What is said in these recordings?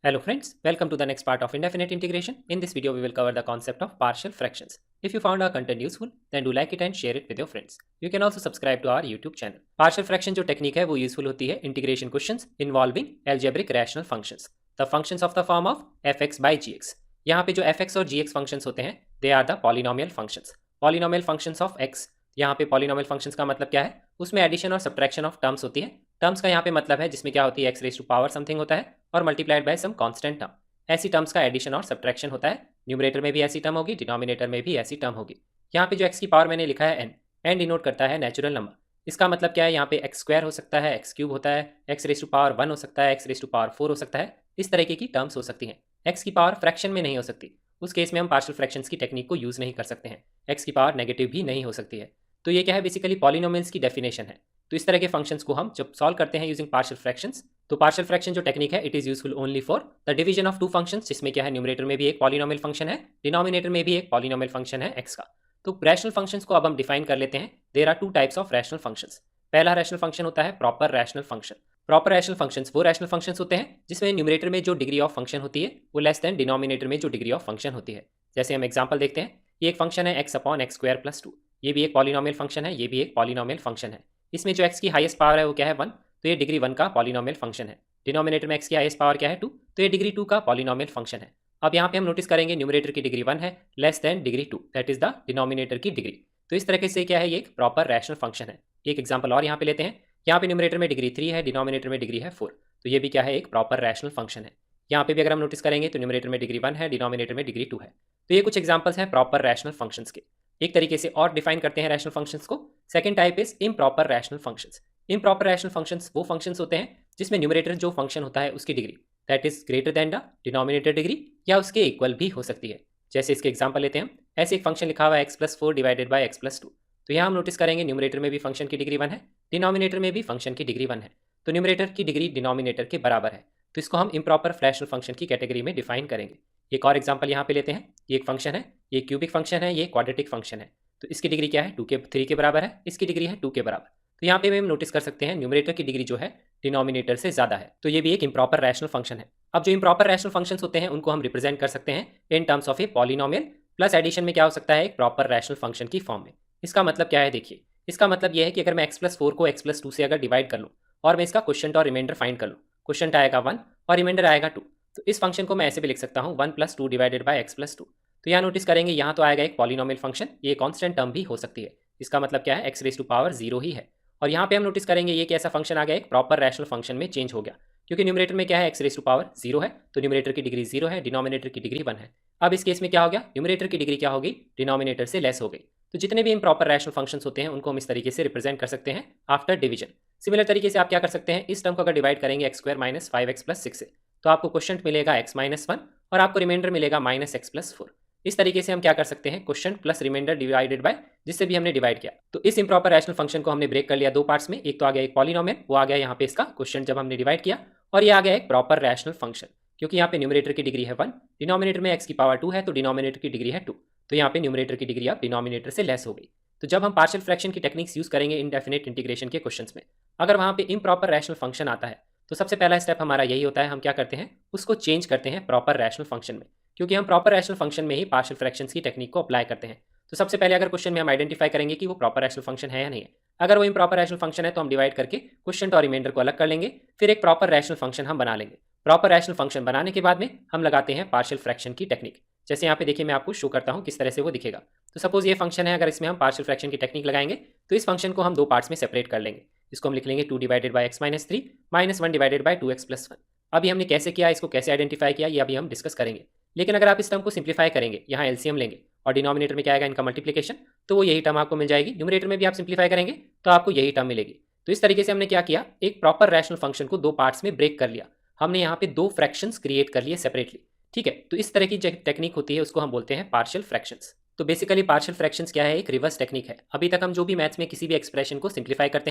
Hello friends, welcome to the next part of indefinite integration. In this video we will cover the concept of partial fractions. If you found our content useful, then do like it and share it with your friends. You can also subscribe to our YouTube channel. Partial fraction जो technique है वो useful होती है integration questions involving algebraic rational functions, the functions of the form of fx by gx. यहाँ पे जो fx और gx functions होते हैं they are the polynomial functions. Polynomial functions of x. यहाँ पे पॉलिनोमियल फंक्शंस का मतलब क्या है? उसमें एडिशन और सब्ट्रैक्शन ऑफ टर्म्स होती है. टर्म्स का यहाँ पे मतलब है जिसमें क्या होती है x raise to power something होता है और multiplied by some constant term. ऐसी टर्म्स का एडिशन और सब्ट्रैक्शन होता है. न्यूमरेटर में भी ऐसी टर्म होगी, डिनोमिनेटर में भी ऐसी टर्म होगी. यहाँ पे जो x की पावर मैंने लिखा है n डिनोट करता है नेचुरल नंबर. इसका मतलब क्या है? यहाँ पे x स्क्वायर हो सकता है, x क्यूब होता है, x रेज टू पावर 1 हो सकता है, x रेज टू पावर 4 हो सकता है. इस तरीके की टर्म्स हो सकती हैं. x की पावर फ्रैक्शन में नहीं हो सकती. उस केस में हम पार्शियल फ्रैक्शंस की टेक्निक को यूज नहीं कर सकते हैं. x की पावर नेगेटिव भी नहीं हो सकती है. तो ये क्या है? बेसिकली पॉलिनोमियल्स की डेफिनेशन है. तो इस तरह के फंक्शंस को हम जब सॉल्व करते हैं यूजिंग पार्शियल फ्रैक्शंस, तो पार्शियल फ्रैक्शन जो टेक्निक है it is useful only for the division of two functions, जिसमें क्या है न्यूमरेटर में भी एक पॉलिनोमियल फंक्शन है, डिनोमिनेटर में भी एक पॉलिनोमियल फंक्शन है x का. तो रैशनल फंक्शंस को अब हम डिफाइन कर लेते हैं. There are two types of rational functions. पहला रैशनल फंक्शन होता है proper rational function. Proper rational functions वो रैशनल फंक्शंस होते हैं जिसमें न्यूमरेटर में जो डिग्री ऑफ फंक्शन होती है वो लेस देन डिनोमिनेटर में जो डिग्री ऑफ फंक्शन होती है. जैसे हम एग्जांपल देखते हैं. ये एक फंक्शन है x upon x square plus 2. ये भी एक पॉलिनोमियल फंक्शन है, ये भी एक पॉलिनोमियल फंक्शन है. इसमें जो x की हाईएस्ट पावर है वो क्या है? 1. तो ये डिग्री 1 का पॉलिनोमियल फंक्शन है. डिनोमिनेटर में x की हाईएस्ट पावर क्या है? 2. तो ये डिग्री 2 का पॉलिनोमियल फंक्शन है. अब यहाँ पे हम नोटिस करेंगे न्यूमरेटर की डिग्री 1 है, less than degree 2, that is the denominator की डिग्री. तो इस तरीके से क्या है? ये एक प्रॉपर रैशनल फंक्शन है. एक एग्जाम्पल और यहाँ पे लेते हैं. यहाँ पे न्यूमरेटर में डिग्री 3 है, डिनोमिनेटर में डिग्री है 4. तो ये भी क्या है? एक प्रॉपर रैशनल फंक्शन है. यहाँ पे भी अगर हम नोटिस करेंगे तो न्यूमरेटर में डिग्री 1 है, डिनोमिनेटर में डिग्री 2 है. तो ये कुछ एग्जाम्पल्स हैं प्रॉपर रैशनल फंक्शंस के. एक तरीके से और डिफाइन करते हैं रैशनल फंक्शंस को. Second type is improper rational functions. Improper rational functions वो फंक्शंस होते हैं जिसमें न्यूमरेटर जो फंक्शन होता है उसकी degree that is greater than the denominator degree या उसके इक्वल भी हो सकती है. जैसे इसके एग्जाम्पल लेते हैं. ऐसे एक फंक्शन लिखा हुआ है x plus 4 divided by x plus 2. तो यहाँ हम नोटिस करेंगे न्यूमरेटर में भी फंक्शन की डिग्री 1 है, डिनोमिनेटर में भी फंक्शन की डिग्री 1 है. तो न्यूमरेटर की डिग्री डिनोमिनेटर के बराबर है. तो इसको हम इम्प्रॉपर रैशनल फंक्शन की कैटेगरी में डिफाइन करेंगे. एक और एग्जाम्पल यहाँ पे लेते हैं. ये एक फंक्शन है, ये क्यूबिक फंक्शन है, ये क्वाड्रेटिक फंक्शन है. तो इसकी डिग्री क्या है? 3 के बराबर है, इसकी डिग्री है 2 के बराबर. तो यहाँ पे हम नोटिस कर सकते हैं न्यूमरेटर की डिग्री जो है डिनोमिनेटर से ज्यादा है. तो ये भी एक इम्प्रॉपर रैशनल फंक्शन है. अब जो इम्प्रॉपर रैशनल फंक्शंस होते हैं उनको हम रिप्रेजेंट कर सकते हैं in terms of a polynomial plus addition में क्या हो सकता है? एक प्रॉपर रैशनल फंक्शन की फॉर्म में. इसका मतलब क्या है? देखिए, इसका मतलब यह है कि अगर मैं x प्लस 4 को x प्लस 2 से अगर डिवाइड कर लूँ और मैं इसका क्वोशिएंट और रिमाइंडर फाइंड कर लूँ, क्वोशिएंट आएगा 1 और रिमाइंडर आएगा 2. तो इस फंक्शन को मैं ऐसे भी लिख सकता हूँ 1 plus 2 divided by x plus 2. तो यहाँ नोटिस करेंगे यहाँ तो आएगा एक पॉलिनोमियल फंक्शन, ये कॉन्स्टेंट टर्म भी हो सकती है. इसका मतलब क्या है? एक्स रेज टू पावर 0 ही है. और यहाँ पे हम नोटिस करेंगे ये कैसा फंक्शन आ गया? एक प्रॉपर रैशनल फंक्शन में चेंज हो गया, क्योंकि न्यूमरेटर में क्या है? एक्स रेज टू पावर 0 है, तो न्यूमरेटर की डिग्री 0 है, डिनोमिनेटर की डिग्री 1 है. अब इस केस में क्या हो गया? न्यूमरेटर की डिग्री क्या हो गई? डिनोमिनेटर से लेस हो गई. तो जितने भी इम्प्रॉपर रैशनल फंक्शंस होते हैं उनको हम इस तरीके से रिप्रेजेंट कर सकते हैं आफ्टर डिवीजन. सिमिलर तरीके से आप क्या कर सकते हैं? इस टर्म को अगर डिवाइड करेंगे x square minus 5x plus 6 से, तो आपको क्वोशिएंट मिलेगा x माइनस 1 और आपको रिमाइंडर मिलेगा माइनस एक्स प्लस 4. इस तरीके से हम क्या कर सकते हैं? Quotient plus remainder divided by जिससे भी हमने डिवाइड किया. तो इस इम्प्रॉपर रैशनल फंक्शन को हमने ब्रेक कर लिया दो पार्ट्स में. एक तो आ गया एक पॉलिनोमियल, वो आ गया यहाँ पे इसका क्वोशिएंट जब हमने डिवाइड किया, और ये आ गया एक प्रॉपर रैशनल फंक्शन, क्योंकि यहाँ पे न्यूमरेटर की डिग्री है 1, डिनोमिनेटर में x की पावर 2 है, तो डिनोमिनेटर की डिग्री है 2. तो यहाँ पे न्यूमरेटर की डिग्री अब डिनोमिनेटर से लेस हो गई. तो जब हम पार्शियल फ्रैक्शन की टेक्निक्स यूज करेंगे इनडेफिनेट इंटीग्रेशन के क्वेश्चंस में, अगर वहाँ पे इम्प्रॉपर रैशनल फंक्शन आता है तो सबसे पहला स्टेप हमारा यही होता है, हम क्या करते हैं? उसको चेंज करते हैं प्रॉपर रैशनल फंक्शन में, क्योंकि हम प्रॉपर रैशनल फंक्शन में ही पार्शियल फ्रैक्शंस की टेक्निक को अप्लाई करते हैं. तो सबसे पहले अगर क्वेश्चन में हम आइडेंटिफाई करेंगे कि वो प्रॉपर रैशनल फंक्शन है या नहीं है. अगर वो इम्प्रॉपर रैशनल फंक्शन है तो हम डिवाइड करके क्वोशिएंट और रिमाइंडर को अलग कर लेंगे, फिर एक प्रॉपर रैशनल फंक्शन हम बना लेंगे. प्रॉपर रैशनल फंक्शन बनाने के बाद में हम लगाते हैं पार्शियल फ्रैक्शन की टेक्निक. जैसे यहाँ पे देखिए मैं आपको शो करता हूँ किस तरह से वो दिखेगा. तो सपोज ये फंक्शन है, अगर इसमें हम पार्शियल फ्रैक्शन की टेक्निक लगाएंगे तो इस फंक्शन को हम दो पार्ट्स में सेपरेट कर लेंगे. इसको हम लिख लेंगे 2 divided by x minus 3 minus 1 divided by 2x plus 1. अभी हमने कैसे किया, इसको कैसे आइडेंटिफाई किया, ये अभी हम डिस्कस करेंगे. लेकिन अगर आप इस टर्म को सिंप्लीफाई करेंगे, यहाँ एलसीएम लेंगे और डिनोमिनेटर में क्या आएगा? इनका मल्टीप्लिकेशन, तो वो यही टर्म आपको मिल जाएगी. न्यूमरेटर में भी आप सिंप्लीफाई करेंगे तो आपको यही टर्म मिलेगी. तो इस तरीके से हमने क्या किया? एक प्रॉपर रैशनल फंक्शन को दो पार्ट्स में ब्रेक कर लिया. हमने यहाँ पे दो फ्रैक्शंस क्रिएट कर लिए सेपरेटली. ठीक है, तो इस तरह की टेक्निक होती है, उसको हम बोलते हैं पार्शियल फ्रैक्शंस. तो बेसिकली पार्शियल फ्रैक्शंस क्या है? एक रिवर्स टेक्निक है. अभी तक हम जो भी मैथ्स में किसी भी एक्सप्रेशन को सिंप्लीफाई करते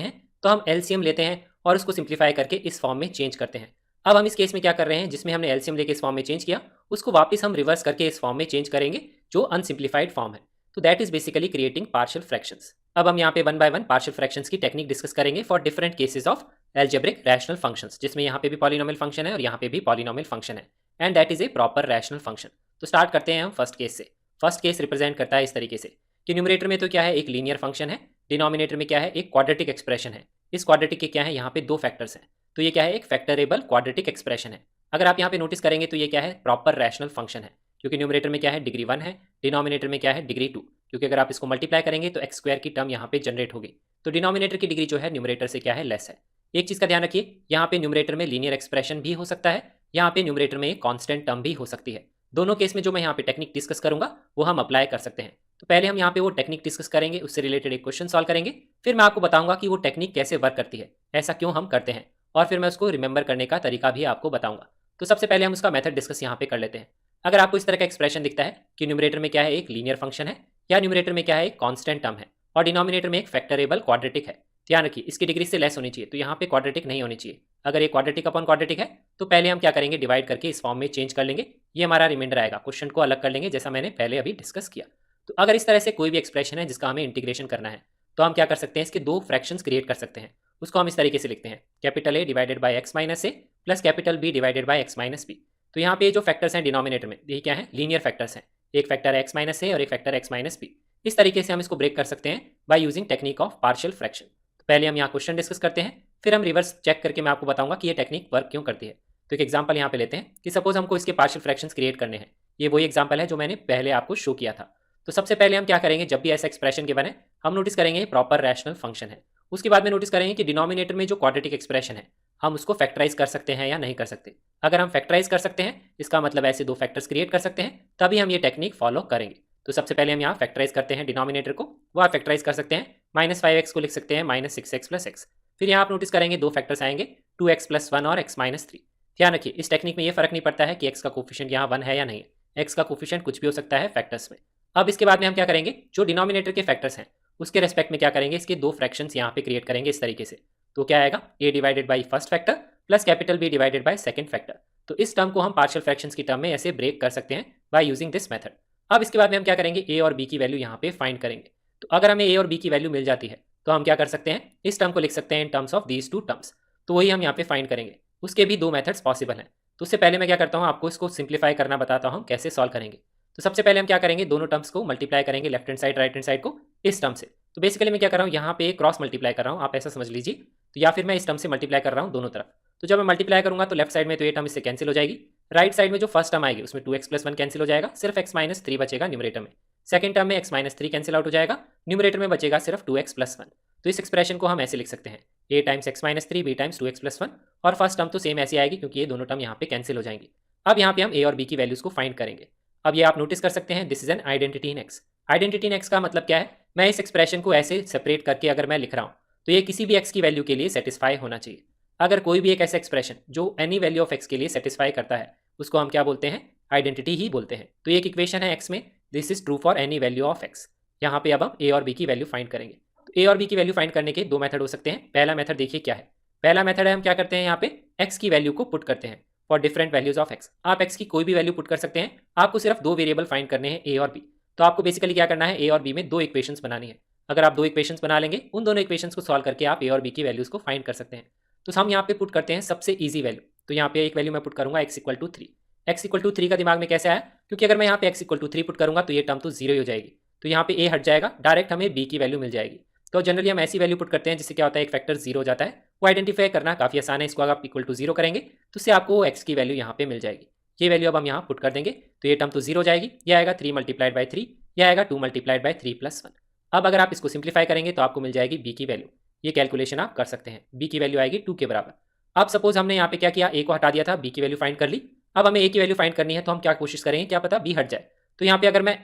हैं तो हम एलसीएम लेते हैं और उसको सिंप्लीफाई करके इस फॉर्म में चेंज करते हैं. अब हम इस केस में क्या कर रहे हैं? जिसमें हमने एलसीएम लेके इस फॉर्म में चेंज किया, उसको वापस हम रिवर्स करके इस फॉर्म में चेंज करेंगे जो अनसिंप्लीफाइड फॉर्म है. तो that is basically creating partial fractions. अब हम यहाँ पे one by one partial fractions की टेक्निक डिस्कस करेंगे for different cases of algebraic rational functions, जिसमें यहाँ पे भी पॉलिनोमियल फंक्शन है और यहाँ पे भी पॉलिनोमियल फंक्शन है, and that is a proper rational function. तो स्टार्ट करते हैं हम फर्स्ट केस से। फर्स्ट केस रिप्रेजेंट करता है इस तरीके से कि न्यूमरेटर में तो क्या है, एक लीनियर फंक्शन है, डिनोमिनेटर में क्या है, एक क्वाड्रेटिक एक्सप्रेशन है। इस क्वाड्रेटिक के क्या है, यहाँ पे दो फैक्टर्स हैं, तो ये क्या है, एक फैक्टरेबल क्वाड्रेटिक एक्सप्रेशन है। अगर आप यहाँ पे नोटिस करेंगे तो ये क्या है, प्रॉपर रैशनल फंक्शन है, क्योंकि न्यूमरेटर में क्या है, डिग्री 1 है, डिनोमिनेटर में क्या है, डिग्री 2, क्योंकि अगर आप इसको मल्टीप्लाई करेंगे तो एक्स स्क्वायर की टर्म यहाँ पे जनरेट होगी, तो डिनोमिनेटर की डिग्री जो है न्यूमरेटर से क्या है, लेस है। एक चीज का ध्यान रखिए, यहाँ पे न्यूमरेटर में लीनियर एक्सप्रेशन भी हो सकता है, यहाँ पे न्यूमरेटर में एक कांस्टेंट टर्म भी हो सकती है। दोनों केस में जो मैं यहाँ पे टेक्निक डिस्कस करूंगा वो हम अप्लाई कर सकते हैं। तो पहले हम यहाँ पे वो टेक्निक डिस्कस करेंगे, उससे रिलेटेड एक क्वेश्चन सॉल्व करेंगे, फिर मैं आपको बताऊंगा कि वो टेक्निक कैसे वर्क करती है, ऐसा क्यों हम करते हैं, और फिर मैं उसको रिमेंबर करने का तरीका भी आपको बताऊंगा। तो सबसे पहले हम उसका मेथड डिस्कस यहाँ पे कर लेते हैं। अगर आपको इस तरह का एक्सप्रेशन दिखता है कि न्यूमरेटर में क्या है, एक लीनियर फंक्शन है, या न्यूमरेटर में क्या है, एक कांस्टेंट टर्म है, और डिनोमिनेटर में एक फैक्टरेबल क्वाड्रेटिक है, ध्यान रखिए इसकी डिग्री से लेस होनी चाहिए, तो यहाँ पे क्वाड्रेटिक नहीं होनी चाहिए। अगर ये क्वाड्रेटिक अपॉन क्वाड्रेटिक है तो पहले हम क्या करेंगे, डिवाइड करके इस फॉर्म में चेंज कर लेंगे, ये हमारा रिमाइंडर आएगा, क्वेश्चन को अलग कर लेंगे जैसा मैंने पहले अभी डिस्कस किया। तो अगर इस तरह से कोई भी एक्सप्रेशन है जिसका हमें इंटीग्रेशन करना है, तो हम क्या कर सकते हैं, इसके दो फ्रैक्शंस क्रिएट कर सकते हैं। उसको हम इस तरीके से लिखते हैं, capital A divided by x minus a plus capital B divided by x minus b. तो यहाँ पे जो फैक्टर्स हैं डिनोमिनेटर में, ये क्या है, लीनियर फैक्टर्स हैं, एक फैक्टर एक्स माइनस ए और एक फैक्टर एक्स माइनस बी। इस तरीके से हम इसको ब्रेक कर सकते हैं by using technique of partial fraction. तो पहले हम यहाँ क्वेश्चन डिस्कस करते हैं, फिर हम रिवर्स चेक करके मैं आपको बताऊंगा कि ये टेक्निक वर्क क्यों करती है। तो एक एग्जांपल यहाँ पे लेते हैं कि सपोज हमको इसके पार्शियल फ्रैक्शंस क्रिएट करने हैं। ये वही एग्जांपल है जो मैंने पहले आपको शो किया था। तो सबसे पहले हम क्या करेंगे, जब भी ऐसा एक्सप्रेशन के बने हम नोटिस करेंगे प्रॉपर रैशनल फंक्शन है। उसके बाद में नोटिस करेंगे कि डिनोमिनेटर में जो क्वाड्रेटिक एक्सप्रेशन है हम उसको फैक्टराइज कर सकते हैं या नहीं कर सकते। अगर हम फैक्टराइज कर सकते हैं, इसका मतलब ऐसे दो फैक्टर्स क्रिएट कर सकते हैं, तभी हम ये टेक्निक फॉलो करेंगे। तो सबसे पहले हम यहाँ फैक्टराइज करते हैं डिनोमिनेटर को, वो आप फैक्टराइज कर सकते हैं, -5x को लिख सकते हैं -6x प्लस एक्स। फिर यहाँ आप नोटिस करेंगे दो फैक्टर्स आएंगे, 2x प्लस 1 और x माइनस 3। ध्यान रखिए इस टेक्निक में ये फर्क नहीं पड़ता है कि x का कोफिशिएंट यहाँ 1 है या नहीं, x का कोफिशिएंट कुछ भी हो सकता है फैक्टर्स में। अब इसके बाद में हम क्या करेंगे, जो डिनोमिनेटर के फैक्टर्स हैं उसके रेस्पेक्ट में क्या करेंगे, इसके दो फ्रैक्शंस यहाँ पे क्रिएट करेंगे इस तरीके से। तो क्या आएगा, a divided by first factor plus capital B divided by second factor. तो इस टर्म को हम पार्शियल फ्रैक्शंस की टर्म में ऐसे ब्रेक कर सकते हैं बाय यूजिंग दिस मेथड। अब इसके बाद में हम क्या करेंगे, a और b की वैल्यू यहाँ पे फाइंड करेंगे। तो अगर हमें a और b की वैल्यू मिल जाती है तो हम क्या कर सकते हैं, इस टर्म को लिख सकते हैं in terms of these two terms. तो वही हम यहाँ पे फाइंड करेंगे, उसके भी दो मेथड्स पॉसिबल हैं। तो उससे पहले मैं क्या करता हूँ, आपको इसको सिंप्लीफाई करना बताता हूँ कैसे सॉल्व करेंगे। तो सबसे पहले हम क्या करेंगे, दोनों टर्म्स को मल्टीप्लाई करेंगे, left hand side right hand side को इस टर्म से। तो बेसिकली मैं क्या कर रहा हूँ, यहाँ पे क्रॉस मल्टीप्लाई कर रहा हूँ, आप ऐसा समझ लीजिए। तो या फिर मैं इस टर्म से मल्टीप्लाई कर रहा हूँ दोनों तरफ। तो जब मैं मल्टीप्लाई करूंगा तो लेफ्ट साइड में तो ये टर्म इससे कैंसिल हो जाएगी, राइट साइड में जो फर्स्ट टर्म आएगी उसमें 2x प्लस 1 कैंसिल हो जाएगा, सिर्फ x माइनस 3 बचेगा न्यूमरेटर में। सेकंड टर्म में x माइनस 3 कैंसिल आउट हो जाएगा, न्यूमरेटर में बचेगा सिर्फ 2x प्लस 1। तो इस एक्सप्रेशन को हम ऐसे लिख सकते हैं, a times x minus 3 b times 2x plus 1, और फर्स्ट टर्म तो सेम ऐसी आएगी क्योंकि ये दोनों टर्म यहाँ पे कैंसिल हो जाएंगी। अब यहाँ पे हम a और b की वैल्यूज को फाइंड करेंगे। अब ये आप नोटिस कर सकते हैं, this is an identity in x। Identity in x का मतलब क्या है, मैं इस एक्सप्रेशन को ऐसे सेपरेट करके अगर मैं लिख रहा हूँ तो ये किसी भी x की वैल्यू के लिए सेटिस्फाई होना चाहिए। अगर कोई भी एक ऐसा एक्सप्रेशन जो एनी वैल्यू ऑफ x के लिए सेटिस्फाई करता है उसको हम क्या बोलते हैं, आइडेंटिटी ही बोलते हैं। तो ये एक इक्वेशन है x में, this is true for any value of x। यहाँ पे अब हम a और b की वैल्यू फाइंड करेंगे। तो a और b की वैल्यू फाइंड करने के दो मेथड हो सकते हैं। पहला मेथड देखिए क्या है, पहला मेथड है हम क्या करते हैं, यहाँ पे x की वैल्यू को पुट करते हैं for different values of x। आप x की कोई भी वैल्यू पुट कर सकते हैं, आपको सिर्फ दो वेरिएबल फाइंड करने हैं a और b। तो आपको बेसिकली क्या करना है, a और b में दो इक्वेशंस बनानी है। अगर आप दो इक्वेशंस बना लेंगे, उन दोनों इक्वेशंस को सॉल्व करके आप a और b की वैल्यूज को फाइंड कर सकते हैं। तो हम यहाँ पे पुट करते हैं सबसे इजी वैल्यू। तो यहाँ पे एक वैल्यू मैं पुट करूंगा x equal to 3। x equal to 3 का दिमाग में कैसे आया, क्योंकि अगर मैं यहाँ पे x इक्वल टू 3 पुट करूंगा तो ये टर्म तो जीरो ही हो जाएगी, तो यहाँ पे a हट जाएगा, डायरेक्ट हमें b की वैल्यू मिल जाएगी। तो जनरली हम ऐसी वैल्यू पुट करते हैं जिससे क्या होता है, एक फैक्टर जीरो हो जाता है। वो आइडेंटिफाई करना काफी आसान है, इसको अगर आप इक्वल टू जीरो करेंगे तो उससे आपको x की वैल्यू यहाँ पे मिल जाएगी। ये वैल्यू अब हम यहाँ पुट कर देंगे तो ये टर्म तो जीरो हो जाएगी, ये आएगा 3 मल्टीप्लाइड बाई 3, यह आएगा 2 मल्टीप्लाइड बाई 3 प्लस 1। अब अगर आप इसको सिंप्लीफाई करेंगे तो आपको मिल जाएगी b की वैल्यू। ये कैलकुलेशन आप कर सकते हैं, b की वैल्यू आएगी 2 के बराबर। अब सपोज हमने यहाँ पे क्या किया, a को हटा दिया था, b की वैल्यू फाइंड कर ली। अब हमें a की वैल्यू फाइंड करनी है तो हम क्या कोशिश करेंगे, क्या पता b हट जाए। तो यहाँ पे अगर मैं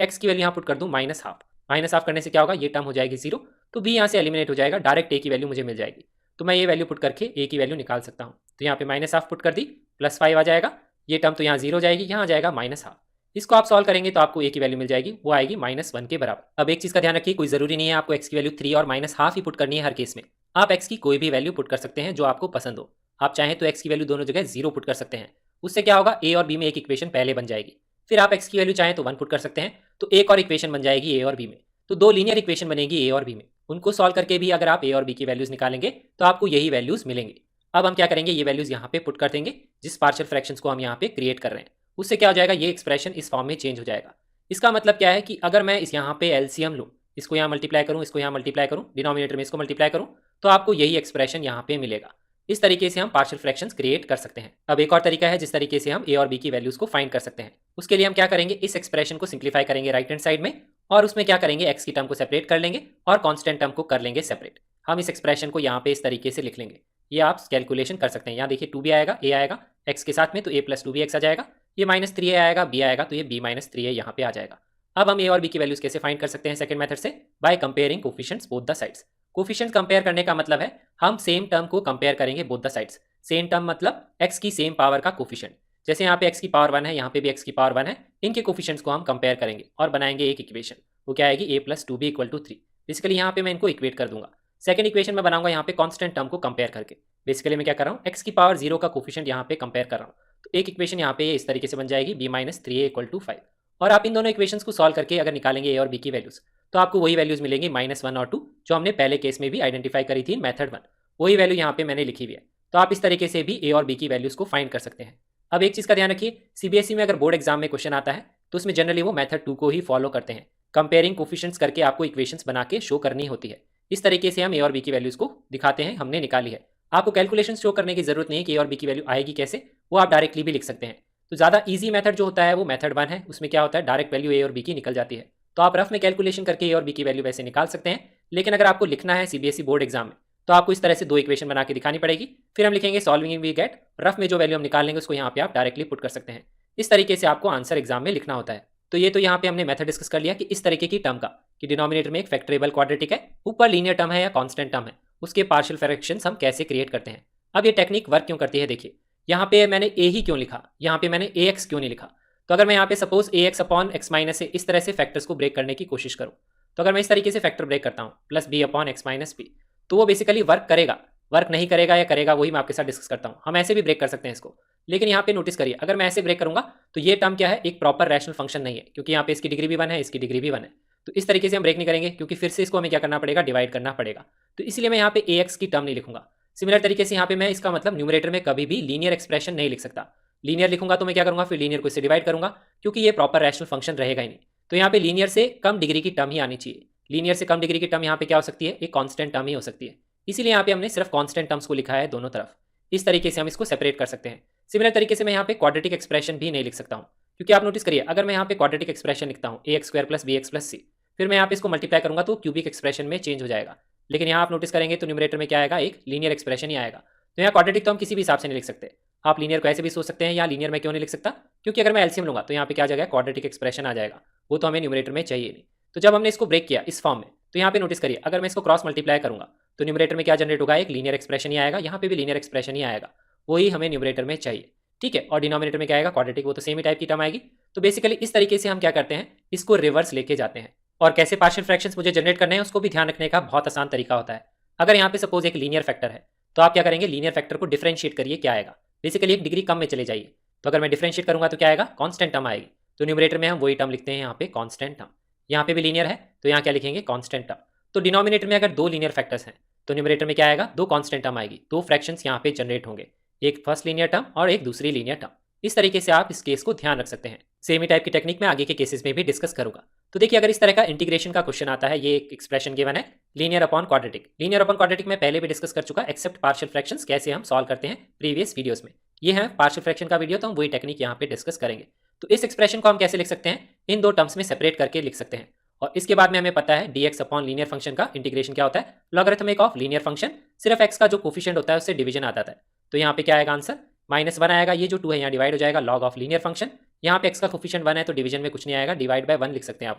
x की वैल्यू यहाँ पुट कर दूँ -12, -12 करने से क्या होगा, ये टर्म हो जाएगी जीरो, तो b यहाँ से एलिमिनेट हो जाएगा, डायरेक्ट a की वैल्यू मुझे मिल जाएगी। तो मैं ये वैल्यू पुट करके a की वैल्यू निकाल सकता हूँ। तो यहाँ पे -12 पुट कर दी, +5 आ जाएगा, ये टर्म तो यहाँ जीरो हो जाएगी, यहाँ आ जाएगा -12। इसको आप सॉल्व करेंगे तो आपको a की वैल्यू मिल जाएगी, वो आएगी -1 के बराबर। अब एक चीज का ध्यान रखिए, कोई जरूरी नहीं है आपको x की वैल्यू 3 और -12 ही पुट करनी है हर केस में। आप x की कोई भी वैल्यू पुट कर सकते हैं जो आपको पसंद हो। आप चाहें तो x की वैल्यू दोनों जगह 0 पुट कर सकते हैं, उससे क्या होगा, a और b में एक इक्वेशन पहले बन जाएगी। फिर आप x की वैल्यू चाहें तो 1 पुट कर सकते हैं, तो एक और इक्वेशन बन जाएगी a और b में। तो दो लीनियर इक्वेशन बनेगी ए और बी में, उनको सॉल्व करके भी अगर आप ए और बी की वैल्यूज निकालेंगे तो आपको यही वैल्यूज मिलेंगे। अब हम क्या करेंगे, ये वैल्यूज यहाँ पे पुट कर देंगे जिस पार्शियल फ्रैक्शंस को हम यहाँ पे क्रिएट कर रहे हैं। उससे क्या हो जाएगा, ये एक्सप्रेशन इस फॉर्म में चेंज हो जाएगा। इसका मतलब क्या है कि अगर मैं इस यहाँ पे एलसीएम लूँ, इसको यहाँ मल्टीप्लाई करूँ, इसको यहाँ मल्टीप्लाई करूँ, डिनोमिनेटर में इसको मल्टीप्लाई करूँ, तो आपको यही एक्सप्रेशन यहाँ पे मिलेगा। इस तरीके से हम पार्शियल फ्रैक्शंस क्रिएट कर सकते हैं। अब एक और तरीका है जिस तरीके से हम ए और बी की वैल्यूज को फाइंड कर सकते हैं। उसके लिए हम क्या करेंगे, इस एक्सप्रेशन को सिंप्लीफाई करेंगे राइट हैंड साइड में, और उसमें क्या करेंगे, एक्स की टर्म को सेपरेट कर लेंगे और कांस्टेंट टर्म को कर लेंगे सेपरेट। हम इस एक्सप्रेशन को यहाँ पे इस तरीके से लिख लेंगे। ये आप कैलकुलेशन कर सकते हैं। यहाँ देखिए 2b आएगा, a आएगा x के साथ में, तो a प्लस 2bx आ जाएगा। ये -3a आएगा, b आएगा, तो ये b माइनस 3a यहाँ पे आ जाएगा। अब हम a और b की वैल्यूज कैसे फाइंड कर सकते हैं सेकंड मेथड से, by comparing coefficients both the sides. Coefficients compare करने का मतलब है हम सेम टर्म को कंपेयर करेंगे both the sides. Same term मतलब x की सेम पावर का कोफिशिएंट। जैसे यहाँ पे x की पावर 1 है, यहाँ पे भी x की पावर 1 है, इनके कोफिशिएंट्स को हम कंपेयर करेंगे और बनाएंगे एक इक्वेशन। वो क्या आएगी, a plus 2b equal to 3। Basically यहाँ पे मैं इनको इक्वेट कर दूंगा। सेकंड इक्वेशन में बनाऊंगा यहाँ पे कांस्टेंट टर्म को कंपेयर करके। बेसिकली मैं क्या कर रहा हूँ, x की पावर 0 का कोफिशिएंट यहाँ पे कंपेयर कर रहा हूँ। तो एक इक्वेशन यहाँ पे इस तरीके से बन जाएगी b minus 3a equal to 5। और आप इन दोनों इक्वेशंस को सॉल्व करके अगर निकालेंगे a और b की वैल्यूज, तो आपको वही वैल्यूज मिलेंगी -1 और 2, जो हमने पहले केस में भी आइडेंटिफाई करी थी मेथड 1। वही वैल्यू यहाँ पे मैंने लिखी हुई है। तो आप इस तरीके से भी a और b की वैल्यूज को फाइंड कर सकते हैं। अब एक चीज़ का ध्यान रखिए, सीबीएसई में अगर बोर्ड एग्जाम में क्वेश्चन आता है तो उसमें जनरली वो मेथड 2 को ही फॉलो करते हैं। कंपेयरिंग कोफिशिएंट्स करके आपको इक्वेशंस बना के शो करनी होती है। इस तरीके से हम ए और बी की वैल्यूज को दिखाते हैं, हमने निकाली है। आपको कैलकुलेशन शो करने की जरूरत नहीं है कि ए और बी की वैल्यू आएगी कैसे, वो आप डायरेक्टली भी लिख सकते हैं। तो ज़्यादा ईजी मेथड जो होता है वो मेथड 1 है। उसमें क्या होता है, डायरेक्ट वैल्यू ए और बी की निकल जाती है। तो आप रफ में कैलकुलेशन करके ए और बी की वैल्यू वैसे निकाल सकते हैं। लेकिन अगर आपको लिखना है सीबीएसई बोर्ड एग्जाम में, तो आपको इस तरह से दो इक्वेशन बना के दिखानी पड़ेगी। फिर हम लिखेंगे सॉल्विंग वी गेट, रफ में जो वैल्यू हम निकाल लेंगे उसको यहाँ पे आप डायरेक्टली पुट कर सकते हैं। इस तरीके से आपको आंसर एग्जाम में लिखना होता है। तो ये तो यहाँ पे हमने मेथड डिस्कस कर लिया कि इस तरीके की टर्म का, कि डिनोमिनेटर में एक फैक्टरेबल क्वाड्रेटिक है, ऊपर लीनियर टर्म है या कांस्टेंट टर्म है, उसके पार्शियल फ्रैक्शंस हम कैसे क्रिएट करते हैं। अब ये टेक्निक वर्क क्यों करती है, देखिए यहाँ पे मैंने ए ही क्यों लिखा, यहाँ पे मैंने ए एक्स क्यों नहीं लिखा। तो अगर मैं यहाँ पे सपोज ए एक्स अपॉन एक्स माइनस ए इस तरह से फैक्टर्स को ब्रेक करने की कोशिश करूँ, तो अगर मैं इस तरीके से फैक्टर ब्रेक करता हूँ plus b upon x minus b, तो वो बेसिकली वर्क करेगा, वर्क नहीं करेगा या करेगा वही मैं आपके साथ डिस्कस करता हूँ। हम ऐसे भी ब्रेक कर सकते हैं इसको, लेकिन यहाँ पे नोटिस करिए अगर मैं ऐसे ब्रेक करूंगा तो ये टर्म क्या है, एक प्रॉपर रैशनल फंक्शन नहीं है, क्योंकि यहाँ पे इसकी डिग्री भी 1 है, इसकी डिग्री भी 1 है। तो इस तरीके से हम ब्रेक नहीं करेंगे, क्योंकि फिर से इसको हमें क्या करना पड़ेगा, डिवाइड करना पड़ेगा। तो इसलिए मैं यहाँ पे ए एक्स की टर्म नहीं लिखूंगा। सिमिलर तरीके से यहाँ पे मैं इसका मतलब न्यूमरेटर में कभी भी लीनियर एक्सप्रेशन नहीं लिख सकता। लीनियर लिखूंगा तो मैं क्या करूंगा, फिर लीनियर को इससे डिवाइड करूंगा, क्योंकि ये प्रॉपर रैशनल फंक्शन रहेगा ही नहीं। तो यहाँ पे लीनियर से कम डिग्री की टर्म ही आनी चाहिए। लीनियर से कम डिग्री की टर्म यहाँ पे क्या हो सकती है, एक कांस्टेंट टर्म ही हो सकती है। इसीलिए यहाँ पे हमने सिर्फ कांस्टेंट टर्म्स को लिखा है दोनों तरफ। इस तरीके से हम इसको सेपरेट कर सकते हैं। सिमिलर तरीके से मैं यहाँ पे क्वाड्रेटिक एक्सप्रेशन भी नहीं लिख सकता हूँ, क्योंकि आप नोटिस करिए अगर मैं यहाँ पे क्वाड्रेटिक एक्सप्रेशन लिखता हूँ A X square plus B x plus C, फिर मैं यहाँ पे इसको मल्टीप्लाई करूंगा तो क्यूबिक एक्सप्रेशन में चेंज हो जाएगा। लेकिन यहाँ आप नोटिस करेंगे तो न्यूमरेटर में क्या आएगा, एक लीनियर एक्सप्रेशन ही आएगा। तो यहाँ क्वाड्रेटिक तो हम किसी भी हिसाब से नहीं लिख सकते। आप लीनियर को ऐसे भी सोच सकते हैं, या लीनियर में क्यों नहीं लिख सकता, क्योंकि अगर मैं एलसीएम लूंगा तो यहाँ पे क्या आ जाएगा, क्वाड्रेटिक एक्सप्रेशन आ जाएगा। वो तो हमें न्यूमरेटर में चाहिए नहीं। तो जब हमने इसको ब्रेक किया इस फॉर्म में, तो यहाँ पे नोटिस करिए अगर मैं इसको क्रॉस मल्टीप्लाई करूंगा तो न्यूमरेटर में क्या जनरेट होगा, एक लीनियर एक्सप्रेशन ही आएगा। यहाँ पे भी लीनियर एक्सप्रेशन ही आएगा, वही हमें न्यूमरेटर में चाहिए। ठीक है, और डिनोमिनेटर में क्या आएगा, क्वाड्रेटिक, वो तो सेम ही टाइप की टर्म आएगी। तो बेसिकली इस तरीके से हम क्या करते हैं, इसको रिवर्स लेके जाते हैं। और कैसे पार्शियल फ्रैक्शंस मुझे जनरेट करने हैं उसको भी ध्यान रखने का बहुत आसान तरीका होता है। अगर यहाँ पे सपोज एक लीनियर फैक्टर है, तो आप क्या करेंगे, लीनियर फैक्टर को डिफरेंशिएट करिए, क्या आएगा, बेसिकली एक डिग्री कम में चले जाइए। तो अगर मैं डिफरेंशिएट करूंगा तो क्या आएगा, कांस्टेंट टर्म आएगी। तो न्यूमरेटर में हम वही टर्म लिखते हैं यहाँ पे कांस्टेंट टर्म। यहाँ पे भी लीनियर है तो यहाँ क्या लिखेंगे, कांस्टेंट टर्म। तो डिनोमिनेटर में अगर दो लीनियर फैक्टर्स हैं तो न्यूमरेटर में क्या आएगा, दो कांस्टेंट टर्म आएगी, दो फ्रैक्शंस यहाँ पे जनरेट होंगे, एक फर्स्ट लीनियर टर्म और एक दूसरी लीनियर टर्म। इस तरीके से आप इस केस को ध्यान रख सकते हैं। सेम ही टाइप की टेक्निक में आगे के केसेस में भी डिस्कस करूंगा। तो देखिए अगर इस तरह का इंटीग्रेशन का क्वेश्चन आता है, ये एक एक्सप्रेशन गिवन है linear upon quadratic. Linear upon quadratic में पहले भी डिस्कस कर चुका, एक्सेप्ट पार्शियल फ्रैक्शंस कैसे हम सॉल्व करते हैं प्रीवियस वीडियोस में। ये है पार्शियल फ्रैक्शन का वीडियो, तो हम वही टेक्निक यहाँ पे डिस्कस करेंगे। तो इस एक्सप्रेशन को हम कैसे लिख सकते हैं, इन दो टर्म्स में सेपरेट करके लिख सकते हैं। और इसके बाद में हमें पता है dx अपॉन लीनियर फंक्शन का इंटीग्रेशन क्या होता है, लॉगरिथमिक ऑफ लीनियर फंक्शन, सिर्फ x का जो कोफिशिएंट होता है उससे डिवीजन आता है। तो यहाँ पे क्या आएगा आंसर, -1 आएगा, ये जो 2 है यहाँ डिवाइड हो जाएगा लॉग ऑफ लीनियर फंक्शन। यहाँ पे x का कोफिशिएंट 1 है तो डिवीजन में कुछ नहीं आएगा, डिवाइड बाय 1 लिख सकते हैं आप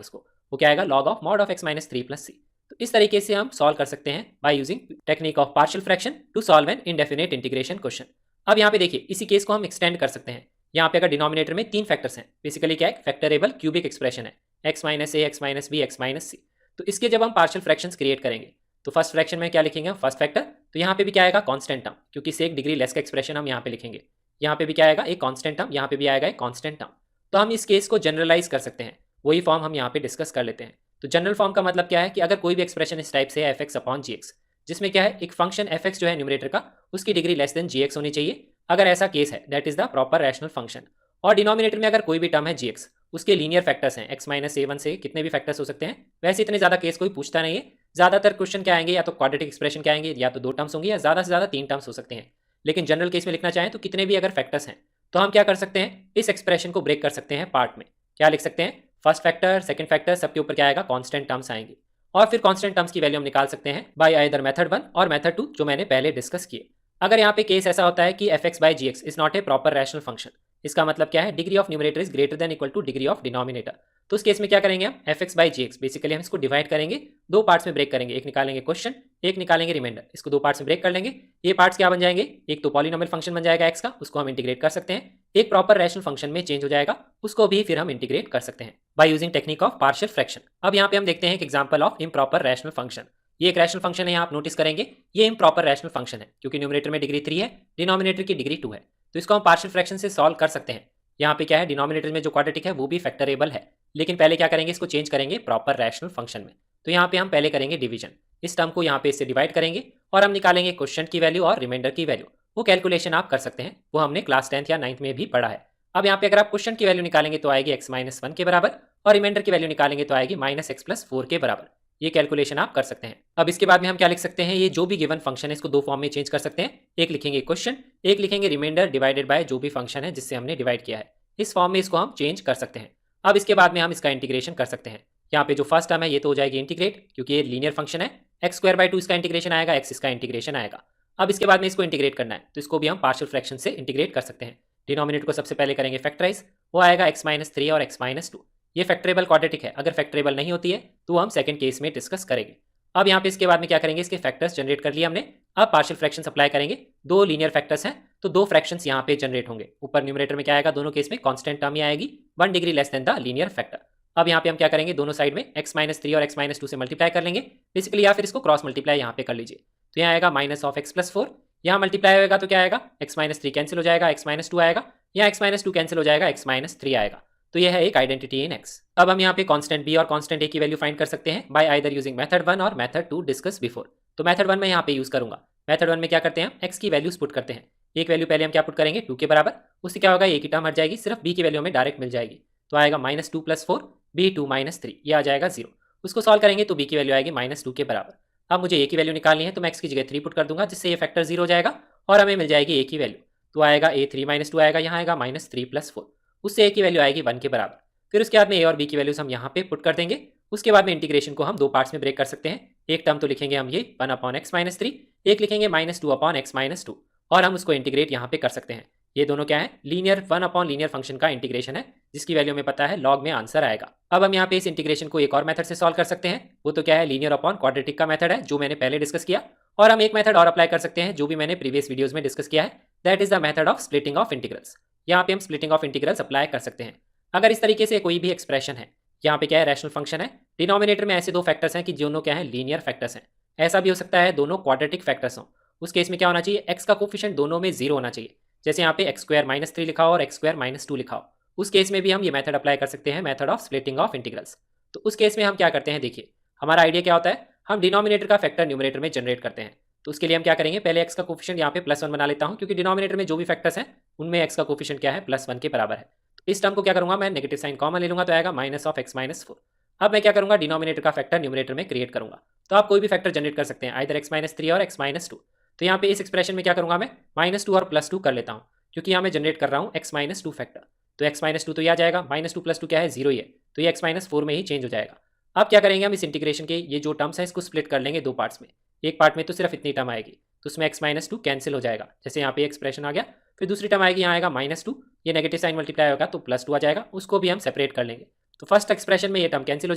उसको। वो क्या आएगा, log of mod of x minus 3 plus C. तो इस तरीके से हम सॉल्व कर सकते हैं by using technique of partial fraction to solve an indefinite integration question. अब यहाँ पे देखिए इसी केस को हम एक्सटेंड कर सकते हैं। यहाँ पे अगर डिनोमिनेटर में 3 फैक्टर्स हैं, बेसिकली क्या है, फैक्टरेबल क्यूबिक एक्सप्रेशन है, x minus A, X minus B, X minus C. तो इसके जब हम पार्शियल फ्रैक्शंस क्रिएट करेंगे तो फर्स्ट फ्रैक्शन में क्या लिखेंगे हम, फर्स्ट फैक्टर। तो यहाँ पे भी क्या आएगा, कांस्टेंट टर्म, क्योंकि से एक डिग्री लेस का एक्सप्रेशन हम यहाँ पे लिखेंगे। यहाँ पे भी क्या आएगा, एक कांस्टेंट टर्म, यहाँ पे भी आएगा एक कांस्टेंट टर्म। तो हम इस केस को जनरलाइज कर सकते हैं, वही फॉर्म हम यहाँ पे डिस्कस कर लेते हैं। तो जनरल फॉर्म का मतलब क्या है कि अगर कोई भी एक्सप्रेशन इस टाइप से है fx अपॉन gx, जिसमें क्या है एक फंक्शन fx जो है न्यूमरेटर का उसकी डिग्री लेस देन gx होनी चाहिए, अगर ऐसा केस है that is the proper rational function. और डिनोमिनेटर में अगर कोई भी टर्म है gx, उसके लीनियर फैक्टर्स हैं x माइनस a1 से कितने भी फैक्टर्स हो सकते हैं। वैसे इतने ज्यादा केस कोई पूछता नहीं है, ज्यादातर क्वेश्चन क्या आएंगे या तो क्वाड्रेटिक एक्सप्रेशन क्या आएंगे या तो दो टर्म्स होंगे या ज्यादा से ज्यादा तीन टर्म्स हो सकते हैं। लेकिन जनरल केस में लिखना चाहें तो कितने भी अगर फैक्टर्स हैं तो हम क्या कर सकते हैं, इस एक्सप्रेशन को ब्रेक कर सकते हैं पार्ट में। क्या लिख सकते हैं, फर्स्ट फैक्टर सेकंड फैक्टर सबके ऊपर क्या आएगा, कांस्टेंट टर्म्स आएंगे और फिर कांस्टेंट टर्म्स की वैल्यू हम निकाल सकते हैं बाय आइदर मेथड 1 और मेथड 2 जो मैंने पहले डिस्कस किए। अगर यहाँ पे केस ऐसा होता है कि fx by gx is not a proper rational function, इसका मतलब क्या है, degree of numerator is greater than equal two degree of denominator, तो उस केस में क्या करेंगे हम fx by gx बेसिकली हम इसको डिवाइड करेंगे, दो पार्ट्स में ब्रेक करेंगे, एक निकालेंगे क्वेश्चन, एक निकालेंगे रिमाइंडर, इसको दो पार्ट्स में ब्रेक कर लेंगे। ये पार्ट्स क्या बन जाएंगे, एक तो पॉलिनोमियल फंक्शन बन जाएगा x का, उसको हम इंटीग्रेट कर सकते हैं, एक प्रॉपर रैशनल फंक्शन में चेंज हो जाएगा, उसको भी फिर हम इंटीग्रेट कर सकते हैं by using technique of partial fraction. अब यहाँ पे हम देखते हैं एक example of improper rational function. ये एक रैशनल फंक्शन है, यहाँ आप नोटिस करेंगे ये इम्प्रॉपर रैशनल फंक्शन है क्योंकि न्यूमरेटर में डिग्री 3 है, डिनोमिनेटर की डिग्री 2 है, तो इसको हम पार्शियल फ्रैक्शन से सॉल्व कर सकते हैं। यहाँ पे क्या है, डिनोमिनेटर में जो क्वाड्रेटिक है वो भी फैक्टरेबल है, लेकिन पहले क्या करेंगे, इसको चेंज करेंगे प्रॉपर रैशनल फंक्शन में। तो यहाँ पे हम पहले करेंगे डिवीजन, इस टर्म को यहाँ पे इससे डिवाइड करेंगे और हम निकालेंगे क्वेश्चन की वैल्यू और रिमाइंडर की वैल्यू। वो कैलकुलेशन आप कर सकते हैं, वो हमने क्लास 10th या 9th में भी पढ़ा है। अब यहाँ पे अगर आप क्वेश्चन की वैल्यू निकालेंगे तो आएगी x माइनस 1 के बराबर और रिमाइंडर की वैल्यू निकालेंगे तो आएगी माइनस एक्स प्लस 4 के बराबर। ये कैलकुलेशन आप कर सकते हैं। अब इसके बाद में हम क्या लिख सकते हैं, ये जो भी गिवन फंक्शन है इसको दो फॉर्म में चेंज कर सकते हैं, एक लिखेंगे क्वेश्चन, एक लिखेंगे रिमाइंडर डिवाइडेड बाय जो भी फंक्शन है जिससे हमने डिवाइड किया है, इस फॉर्म में इसको हम चेंज कर सकते हैं। अब इसके बाद में हम इसका इंटीग्रेशन कर सकते हैं। यहाँ पे जो फर्स्ट टर्म है ये तो हो जाएगी इंटीग्रेट क्योंकि ये लीनियर फंक्शन है, एक्स स्क्वायर बाय 2 इसका इंटीग्रेशन आएगा, एक्स इसका इंटीग्रेशन आएगा। अब इसके बाद में इसको इंटीग्रेट करना है तो इसको भी हम पार्शियल फ्रैक्शन से इंटीग्रेट कर सकते हैं। डिनोमिनेटर को सबसे पहले करेंगे फैक्टराइज, वो आएगा x माइनस 3 और x माइनस 2। ये फैक्टरेबल क्वाड्रेटिक है, अगर फैक्टरेबल नहीं होती है तो हम सेकंड केस में डिस्कस करेंगे। अब यहाँ पे इसके बाद में क्या करेंगे, इसके फैक्टर्स जनरेट कर लिए हमने, अब पार्शियल फ्रैक्शन अप्लाई करेंगे। दो लीनियर फैक्टर्स हैं तो दो फ्रैक्शंस यहाँ पे जनरेट होंगे, ऊपर न्यूमरेटर में क्या आएगा, दोनों केस में कांस्टेंट टर्म ही आएगी 1 degree less than the linear factor. अब यहाँ पे हम क्या करेंगे, दोनों साइड में x माइनस 3 और x माइनस 2 से मल्टीप्लाई कर लेंगे बेसिकली, या फिर इसको क्रॉस मल्टीप्लाई यहाँ पे कर लीजिए। तो यहाँ आएगा माइनस ऑफ x प्लस 4, यहाँ मल्टीप्लाई होगा तो क्या आएगा, x माइनस 3 कैंसिल हो जाएगा, x माइनस 2 आएगा, यहाँ x माइनस 2 कैंसिल हो जाएगा, x माइनस 3 आएगा। तो यह है एक आइडेंटिटी इन x। अब हम यहाँ पे कांस्टेंट b और कांस्टेंट a की वैल्यू फाइंड कर सकते हैं बाय आइदर यूजिंग मेथड 1 और मेथड 2 डिस्कस बिफोर। तो मेथड 1 में यहाँ पे यूज करूंगा। मेथड 1 में क्या करते हैं, हम x की वैल्यूज पुट करते हैं। एक वैल्यू पहले हम क्या पुट करेंगे 2 के बराबर, उससे क्या होगा a की टर्म हट जाएगी, सिर्फ b की वैल्यू हमें डायरेक्ट मिल जाएगी। तो आएगा माइनस 2 प्लस 4 b 2 माइनस 3, ये आ जाएगा 0। उसको सॉल्व करेंगे तो b की वैल्यू आएगी माइनस 2 के बराबर। अब मुझे a की वैल्यू निकालनी है तो मैं x की जगह 3 पुट कर दूंगा जिससे ये फैक्टर 0 हो जाएगा और हमें मिल जाएगी a की वैल्यू। तो आएगा a 3 माइनस 2 आएगा, यहाँ आएगा माइनस 3 प्लस 4, उससे a की वैल्यू आएगी 1 के बराबर। फिर उसके बाद में a और b की वैल्यूज हम यहाँ पे पुट कर देंगे। उसके बाद में इंटीग्रेशन को हम दो पार्ट्स में ब्रेक कर सकते हैं। एक टर्म तो लिखेंगे हम ये 1 अपॉन एक्स माइनस 3, एक लिखेंगे माइनस 2 अपॉन एक्स माइनस 2 और हम उसको इंटीग्रेट यहाँ पे कर सकते हैं। ये दोनों क्या है, लीनियर 1 अपॉन लीनियर फंक्शन का इंटीग्रेशन है जिसकी वैल्यू हमें पता है लॉग में आंसर आएगा। अब हम यहाँ पे इस इंटीग्रेशन को एक और मेथड से सॉल्व कर सकते हैं, वो तो क्या है, लीनियर अपॉन क्वाड्रेटिक का मेथड है जो मैंने पहले डिस्कस किया। और हम एक मेथड और अप्लाई कर सकते हैं जो भी मैंने प्रीवियस वीडियोज में डिस्कस किया है, that is the method of splitting of integrals. यहाँ पे हम स्प्लिटिंग ऑफ इंटीग्रल्स अप्लाई कर सकते हैं। अगर इस तरीके से कोई भी एक्सप्रेशन है, यहाँ पे क्या है, रैशनल फंक्शन है, डिनोमिनेटर में ऐसे दो फैक्टर्स हैं कि दोनों क्या है, लीनियर फैक्टर्स हैं। ऐसा भी हो सकता है दोनों क्वाड्रेटिक फैक्टर्स हों, उस केस में क्या होना चाहिए, x का कोफिशिएंट दोनों में 0 होना चाहिए। जैसे यहाँ पे एक्स स्क्वायर माइनस 3 लिखा हो और एक्स स्क्वायर माइनस 2 लिखा हो, उस केस में भी हम ये मेथड अप्लाई कर सकते हैं, method of splitting of integrals. तो उस केस में हम क्या करते हैं, देखिए हमारा आइडिया क्या होता है, हम डिनोमिनेटर का फैक्टर न्यूमरेटर में जनरेट करते हैं। तो उसके लिए हम क्या करेंगे, पहले x का कोफिशिएंट यहाँ पे +1 बना लेता हूँ क्योंकि डिनोमिनेटर में जो भी फैक्टर्स हैं उनमें x का कोफिशिएंट क्या है, +1 के बराबर है। तो इस टर्म को क्या करूँगा, मैं नेगेटिव साइन कॉमन ले लूँगा तो आएगा माइनस ऑफ एक्स माइनस 4। अब मैं क्या करूँगा, डिनोमिनेटर का फैक्टर न्यूमरेटर में क्रिएट करूँगा। तो आप कोई भी फैक्टर जनरेट कर सकते हैं, आइदर एक्स माइनस 3 और एक्स माइनस 2। तो यहाँ पे इस एक्सप्रेशन में क्या करूँगा, मैं -2 और +2 कर लेता हूँ क्योंकि यहाँ मैं जनरेट कर रहा हूँ x माइनस 2 फैक्टर। तो x माइनस 2 तो ये आ जाएगा, -2 + 2 क्या है, 0 ही है, तो ये x माइनस 4 में ही चेंज हो जाएगा। अब क्या करेंगे, हम इस इंटीग्रेशन के ये जो टर्म्स है इसको स्प्लिट कर लेंगे दो पार्ट्स में। एक पार्ट में तो सिर्फ इतनी टर्म आएगी तो उसमें x माइनस 2 कैंसिल हो जाएगा, जैसे यहाँ पे एक्सप्रेशन आ गया। फिर दूसरी टर्म आएगी, यहाँ आएगा -2, ये नेगेटिव साइन मल्टीप्लाई होगा तो +2 आ जाएगा, उसको भी हम सेपरेट कर लेंगे। तो फर्स्ट एक्सप्रेशन में ये टर्म कैंसिल हो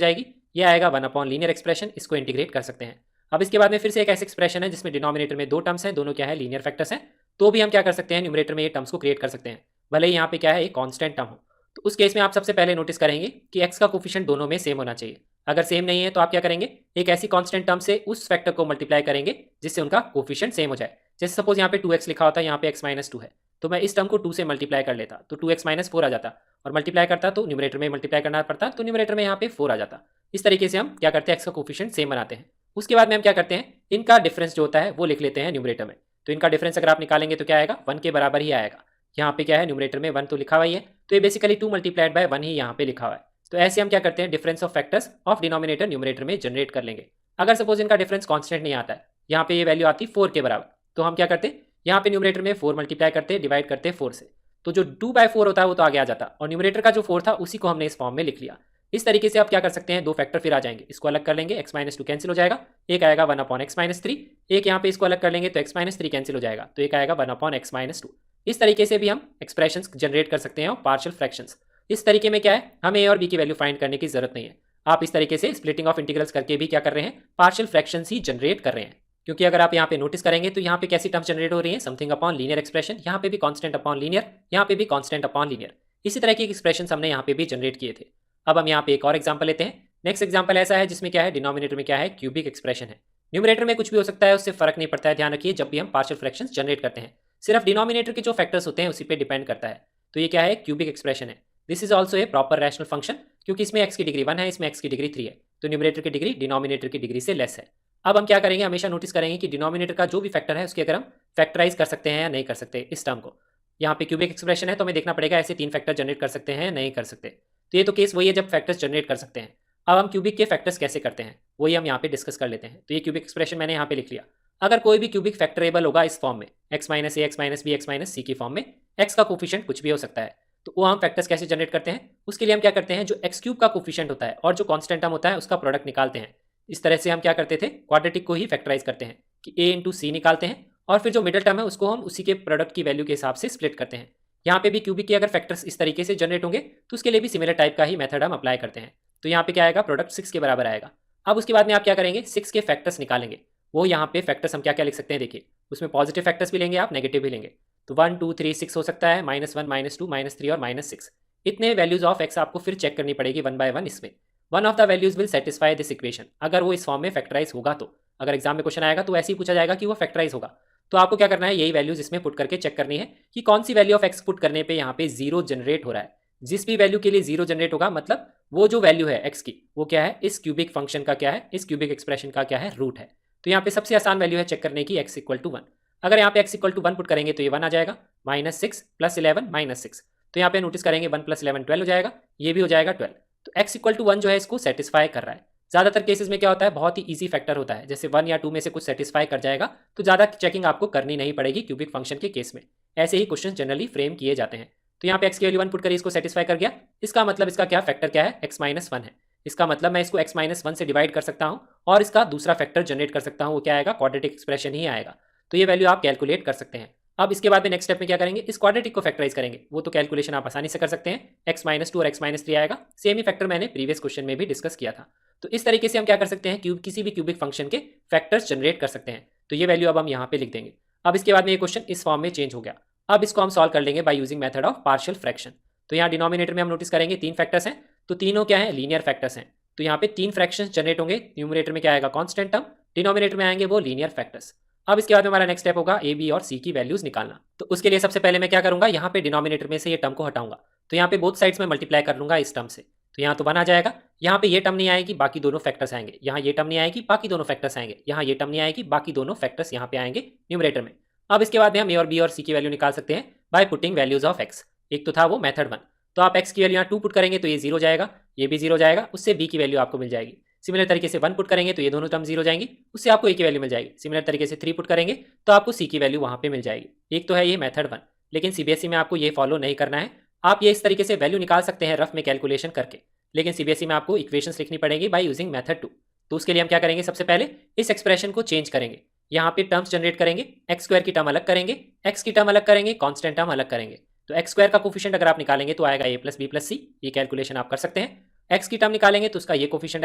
जाएगी, ये आएगा 1 अपॉन लीनियर एक्सप्रेशन, इसको इंटीग्रेट कर सकते हैं। अब इसके बाद में फिर से एक ऐसे एक्सप्रेशन है जिसमें डिनोमिनेटर में दो टर्म्स हैं, दोनों क्या है, लीनियर फैक्टर्स हैं, तो भी हम क्या कर सकते हैं, न्यूमरेटर में ये टर्म्स को क्रिएट कर सकते हैं, भले ही यहाँ पे क्या है, एक कांस्टेंट टर्म हो। तो उस केस में आप सबसे पहले नोटिस करेंगे कि x का कोफिशिएंट दोनों में सेम होना चाहिए। अगर सेम नहीं है तो आप क्या करेंगे, एक ऐसी कांस्टेंट टर्म से उस फैक्टर को मल्टीप्लाई करेंगे जिससे उनका कोफिशिएंट सेम हो जाए। जैसे सपोज यहाँ पे 2x लिखा होता है, यहाँ पे x माइनस 2 है, तो मैं इस टर्म को 2 से मल्टीप्लाई कर लेता तो 2x माइनस 4 आ जाता और मल्टीप्लाई करता तो न्यूमरेटर में मल्टीप्लाई करना पड़ता, तो न्यूमरेटर में यहाँ पे 4 आ जाता। इस तरीके से हम क्या करते हैं, एक्स का कोफिशिएंट सेम बनाते हैं। उसके बाद में हम क्या करते हैं, इनका डिफरेंस जो होता है वो लिख लेते हैं न्यूमरेटर में। तो इनका डिफरेंस अगर आप निकालेंगे तो क्या आएगा, 1 के बराबर ही आएगा। यहाँ पे क्या है, न्यूमरेटर में 1 तो लिखा हुआ ही है, तो ये बेसिकली 2 मल्टीप्लाइड बाय 1 ही यहाँ पे लिखा हुआ है। तो ऐसे हम क्या करते हैं, difference of factors of denominator numerator में जनरेट कर लेंगे। अगर सपोज इनका डिफरेंस कांस्टेंट नहीं आता है, यहाँ पे ये वैल्यू आती 4 के बराबर, तो हम क्या करते हैं, यहाँ पे न्यूमरेटर में 4 मल्टीप्लाई करते हैं, डिवाइड करते हैं 4 से, तो जो 2/4 होता है वो तो आगे आ जाता, और न्यूमरेटर का जो 4 था उसी को हमने इस फॉर्म में लिख लिया। इस तरीके से आप क्या कर सकते हैं, दो फैक्टर फिर आ जाएंगे, इसको अलग कर लेंगे, x-2 कैंसिल हो जाएगा, एक आएगा 1/x-3, एक यहाँ पे इसको अलग कर लेंगे तो x-3 कैंसिल हो जाएगा, तो एक आएगा 1/x-2। इस तरीके से भी हम एक्सप्रेशंस जनरेट कर सकते हैं और पार्शियल फ्रैक्शंस। इस तरीके में क्या है, हमें ए और बी की वैल्यू फाइंड करने की जरूरत नहीं है। आप इस तरीके से स्प्लिटिंग ऑफ इंटीग्रल्स करके भी क्या कर रहे हैं, पार्शियल फ्रैक्शंस ही जनरेट कर रहे हैं। क्योंकि अगर आप यहाँ पे नोटिस करेंगे तो यहाँ पे कैसी टर्म्स जनरेट हो रही है, समथिंग अपॉन लीनियर एक्सप्रेशन, यहाँ पे भी कांस्टेंट अपॉन लीनियर, यहाँ पे भी कांस्टेंट अपॉन लीनियर। इसी तरह की एक्सप्रेशन हमने यहाँ पे भी जनरेट किए थे। अब हम यहाँ पे एक और एग्जाम्पल लेते हैं। नेक्स्ट एग्जाम्पल ऐसा है जिसमें क्या है, डिनोमिनेटर में क्या है, क्यूबिक एक्सप्रेशन है। न्यूमरेटर में कुछ भी हो सकता है, उससे फर्क नहीं पड़ता है। ध्यान रखिए, जब भी हम पार्शियल फ्रैक्शंस जनरेट करते हैं सिर्फ डिनोमिनेटर के जो फैक्टर्स होते हैं उसी पे डिपेंड करता है। तो ये क्या है, क्यूबिक एक्सप्रेशन है। This is also a proper rational function, क्योंकि इसमें x की डिग्री 1 है, इसमें x की डिग्री 3 है, तो न्यूमरेटर की डिग्री डिनोमिनेटर की डिग्री से लेस है। अब हम क्या करेंगे, हमेशा नोटिस करेंगे कि डिनोमिनेटर का जो भी फैक्टर है उसके अगर हम फैक्टराइज कर सकते हैं या नहीं कर सकते इस टर्म को। यहाँ पे क्यूबिक एक्सप्रेशन है तो हमें देखना पड़ेगा ऐसे 3 फैक्टर जनरेट कर सकते हैं नहीं कर सकते। तो ये तो केस वही है जब फैक्टर्स जनरेट कर सकते हैं। अब हम क्यूबिक के फैक्टर्स कैसे करते हैं वही हम यहाँ पे डिस्कस कर लेते हैं। तो ये क्यूबिक एक्सप्रेशन मैंने यहाँ पे लिख लिया। अगर कोई भी क्यूबिक फैक्टरेबल होगा इस फॉर्म में, x-a, x-b, x-c की फॉर्म में, x का कोफिशिएंट कुछ भी हो सकता है, तो वो हम फैक्टर्स कैसे जनरेट करते हैं, उसके लिए हम क्या करते हैं, जो x³ का कोफिशिएंट होता है और जो कांस्टेंट टर्म होता है उसका प्रोडक्ट निकालते हैं। इस तरह से हम क्या करते थे, क्वाड्रेटिक को ही फैक्टराइज करते हैं कि a इंटू सी निकालते हैं, और फिर जो मिडल टर्म है उसको हम उसी के प्रोडक्ट की वैल्यू के हिसाब से स्प्लिट करते हैं। यहाँ पे भी क्यूबिक के अगर फैक्टर्स इस तरीके से जनरेट होंगे तो उसके लिए भी सिमिलर टाइप का ही मेथड हम अप्लाई करते हैं। तो यहाँ पे क्या आएगा, प्रोडक्ट 6 के बराबर आएगा। अब उसके बाद में आप क्या करेंगे, 6 के फैक्टर्स निकालेंगे। वो यहाँ पे फैक्टर्स हम क्या क्या लिख सकते हैं, देखिए उसमें पॉजिटिव फैक्टर्स भी लेंगे आप, नेगेटिव भी लेंगे। तो 1 2 3 6 हो सकता है, -1 -2 -3 और -6। इतने वैल्यूज ऑफ x आपको फिर चेक करनी पड़ेगी 1 बाय 1। इसमें one of the values will satisfy this equation, अगर वो इस फॉर्म में फैक्टराइज होगा तो। अगर एग्जाम में क्वेश्चन आएगा तो ऐसे ही पूछा जाएगा कि वो फैक्टराइज होगा, तो आपको क्या करना है, यही वैल्यूज इसमें पुट करके चेक करनी है कि कौन सी वैल्यू ऑफ x पुट करने पे यहाँ पे 0 जनरेट हो रहा है। जिस भी वैल्यू के लिए 0 जनरेट होगा मतलब वो जो वैल्यू है x की वो क्या है, इस क्यूबिक फंक्शन का क्या है, इस क्यूबिक एक्सप्रेशन का क्या है, रूट है। तो यहाँ पे सबसे आसान वैल्यू है चेक करने की x = 1। अगर यहाँ पे x = 1 पुट करेंगे तो ये 1 आ जाएगा, -6 + 11 -6। तो यहाँ पे नोटिस करेंगे 1 + 11 12 हो जाएगा, ये भी हो जाएगा 12। तो x = 1 जो है इसको सेटिस्फाई कर रहा है। ज़्यादातर केसेस में क्या होता है, बहुत ही ईजी फैक्टर होता है, जैसे 1 या 2 में से कुछ सेटिस्फाई कर जाएगा तो ज़्यादा चेकिंग आपको करनी नहीं पड़ेगी क्यूबिक फंक्शन के केस में। ऐसे ही क्वेश्चन जनरली फ्रेम किए जाते हैं। तो यहाँ पे x की वैल्यू 1 पुट करिए, इसको सेटिस्फाई कर गया, इसका मतलब इसका क्या फैक्टर क्या है, x-1 है। इसका मतलब मैं इसको x-1 से डिवाइड कर सकता हूँ और इसका दूसरा फैक्टर जनरेट कर सकता हूँ, वो क्या आएगा, क्वाड्रेटिक एक्सप्रेशन ही आएगा। तो ये वैल्यू आप कैलकुलेट कर सकते हैं। अब इसके बाद में नेक्स्ट स्टेप में क्या करेंगे, इस क्वाड्रेटिक को फैक्टराइज करेंगे। वो तो कैलकुलेशन आप आसानी से कर सकते हैं, x-2 और x-3 आएगा। सेम ही फैक्टर मैंने प्रीवियस क्वेश्चन में भी डिस्कस किया था। तो इस तरीके से हम क्या कर सकते हैं, किसी भी क्यूबिक फंक्शन के फैक्टर्स जनरेट कर सकते हैं। तो ये वैल्यू अब हम यहाँ पे लिख देंगे। अब इसके बाद में ये क्वेश्चन इस फॉर्म में चेंज हो गया। अब इसको हम सॉल्व कर लेंगे by using method of partial fraction. तो यहाँ डिनोमिनेटर में हम नोटिस करेंगे 3 फैक्टर्स हैं, तो तीनों क्या है, लीनियर फैक्टर्स हैं। तो यहाँ पे 3 फ्रैक्शंस जनरेट होंगे। न्यूमरेटर में क्या आएगा, कांस्टेंट टर्म, डिनोमिनेटर में आएंगे वो लीनियर फैक्टर्स। अब इसके बाद में हमारा नेक्स्ट स्टेप होगा ए, बी और सी की वैल्यूज निकालना। तो उसके लिए सबसे पहले मैं क्या करूंगा, यहाँ पे डिनोमिनेटर में से ये टर्म को हटाऊंगा। तो यहाँ पे बोथ साइड्स में मल्टीप्लाई कर लूंगा इस टर्म से। तो यहाँ तो 1 आ जाएगा, यहाँ पे ये टर्म नहीं आएगी, बाकी दोनों फैक्टर्स आएंगे। यहाँ ये टर्म नहीं आएगी, बाकी दोनों फैक्टर्स आएंगे। यहाँ ये टर्म नहीं आएगी, बाकी दोनों फैक्टर्स यहाँ पे आएंगे न्यूमरेटर में। अब इसके बाद में हम ए और बी और सी की वैल्यू निकाल सकते हैं by putting values of x। एक तो था वो मेथड 1, तो आप x की वैल्यू यहाँ 2 पुट करेंगे तो ये 0 जाएगा, ये भी 0 जाएगा, उससे b की वैल्यू आपको मिल जाएगी। सिमिलर तरीके से 1 पुट करेंगे तो ये दोनों टर्म 0 जाएंगी, उससे आपको a की वैल्यू मिल जाएगी। सिमिलर तरीके से 3 पुट करेंगे तो आपको c की वैल्यू वहाँ पे मिल जाएगी। एक तो है ये मेथड 1, लेकिन सीबीएसई में आपको ये फॉलो नहीं करना है। आप ये इस तरीके से वैल्यू निकाल सकते हैं रफ में कैलकुलेशन करके, लेकिन सीबीएसई में आपको इक्वेशंस लिखनी पड़ेगी बाय यूजिंग मेथड 2। तो उसके लिए हम क्या करेंगे, सबसे पहले इस एक्सप्रेशन को चेंज करेंगे। यहाँ पे टर्म्स जनरेट करेंगे, x² की टर्म अलग करेंगे, x की टर्म अलग करेंगे, कांस्टेंट टर्म अलग करेंगे। तो x² का कोफिशिएंट अगर आप निकालेंगे तो आएगा a + b + c, ये कैलकुलेशन आप कर सकते हैं। x की टर्म निकालेंगे तो उसका ये कोफिशिएंट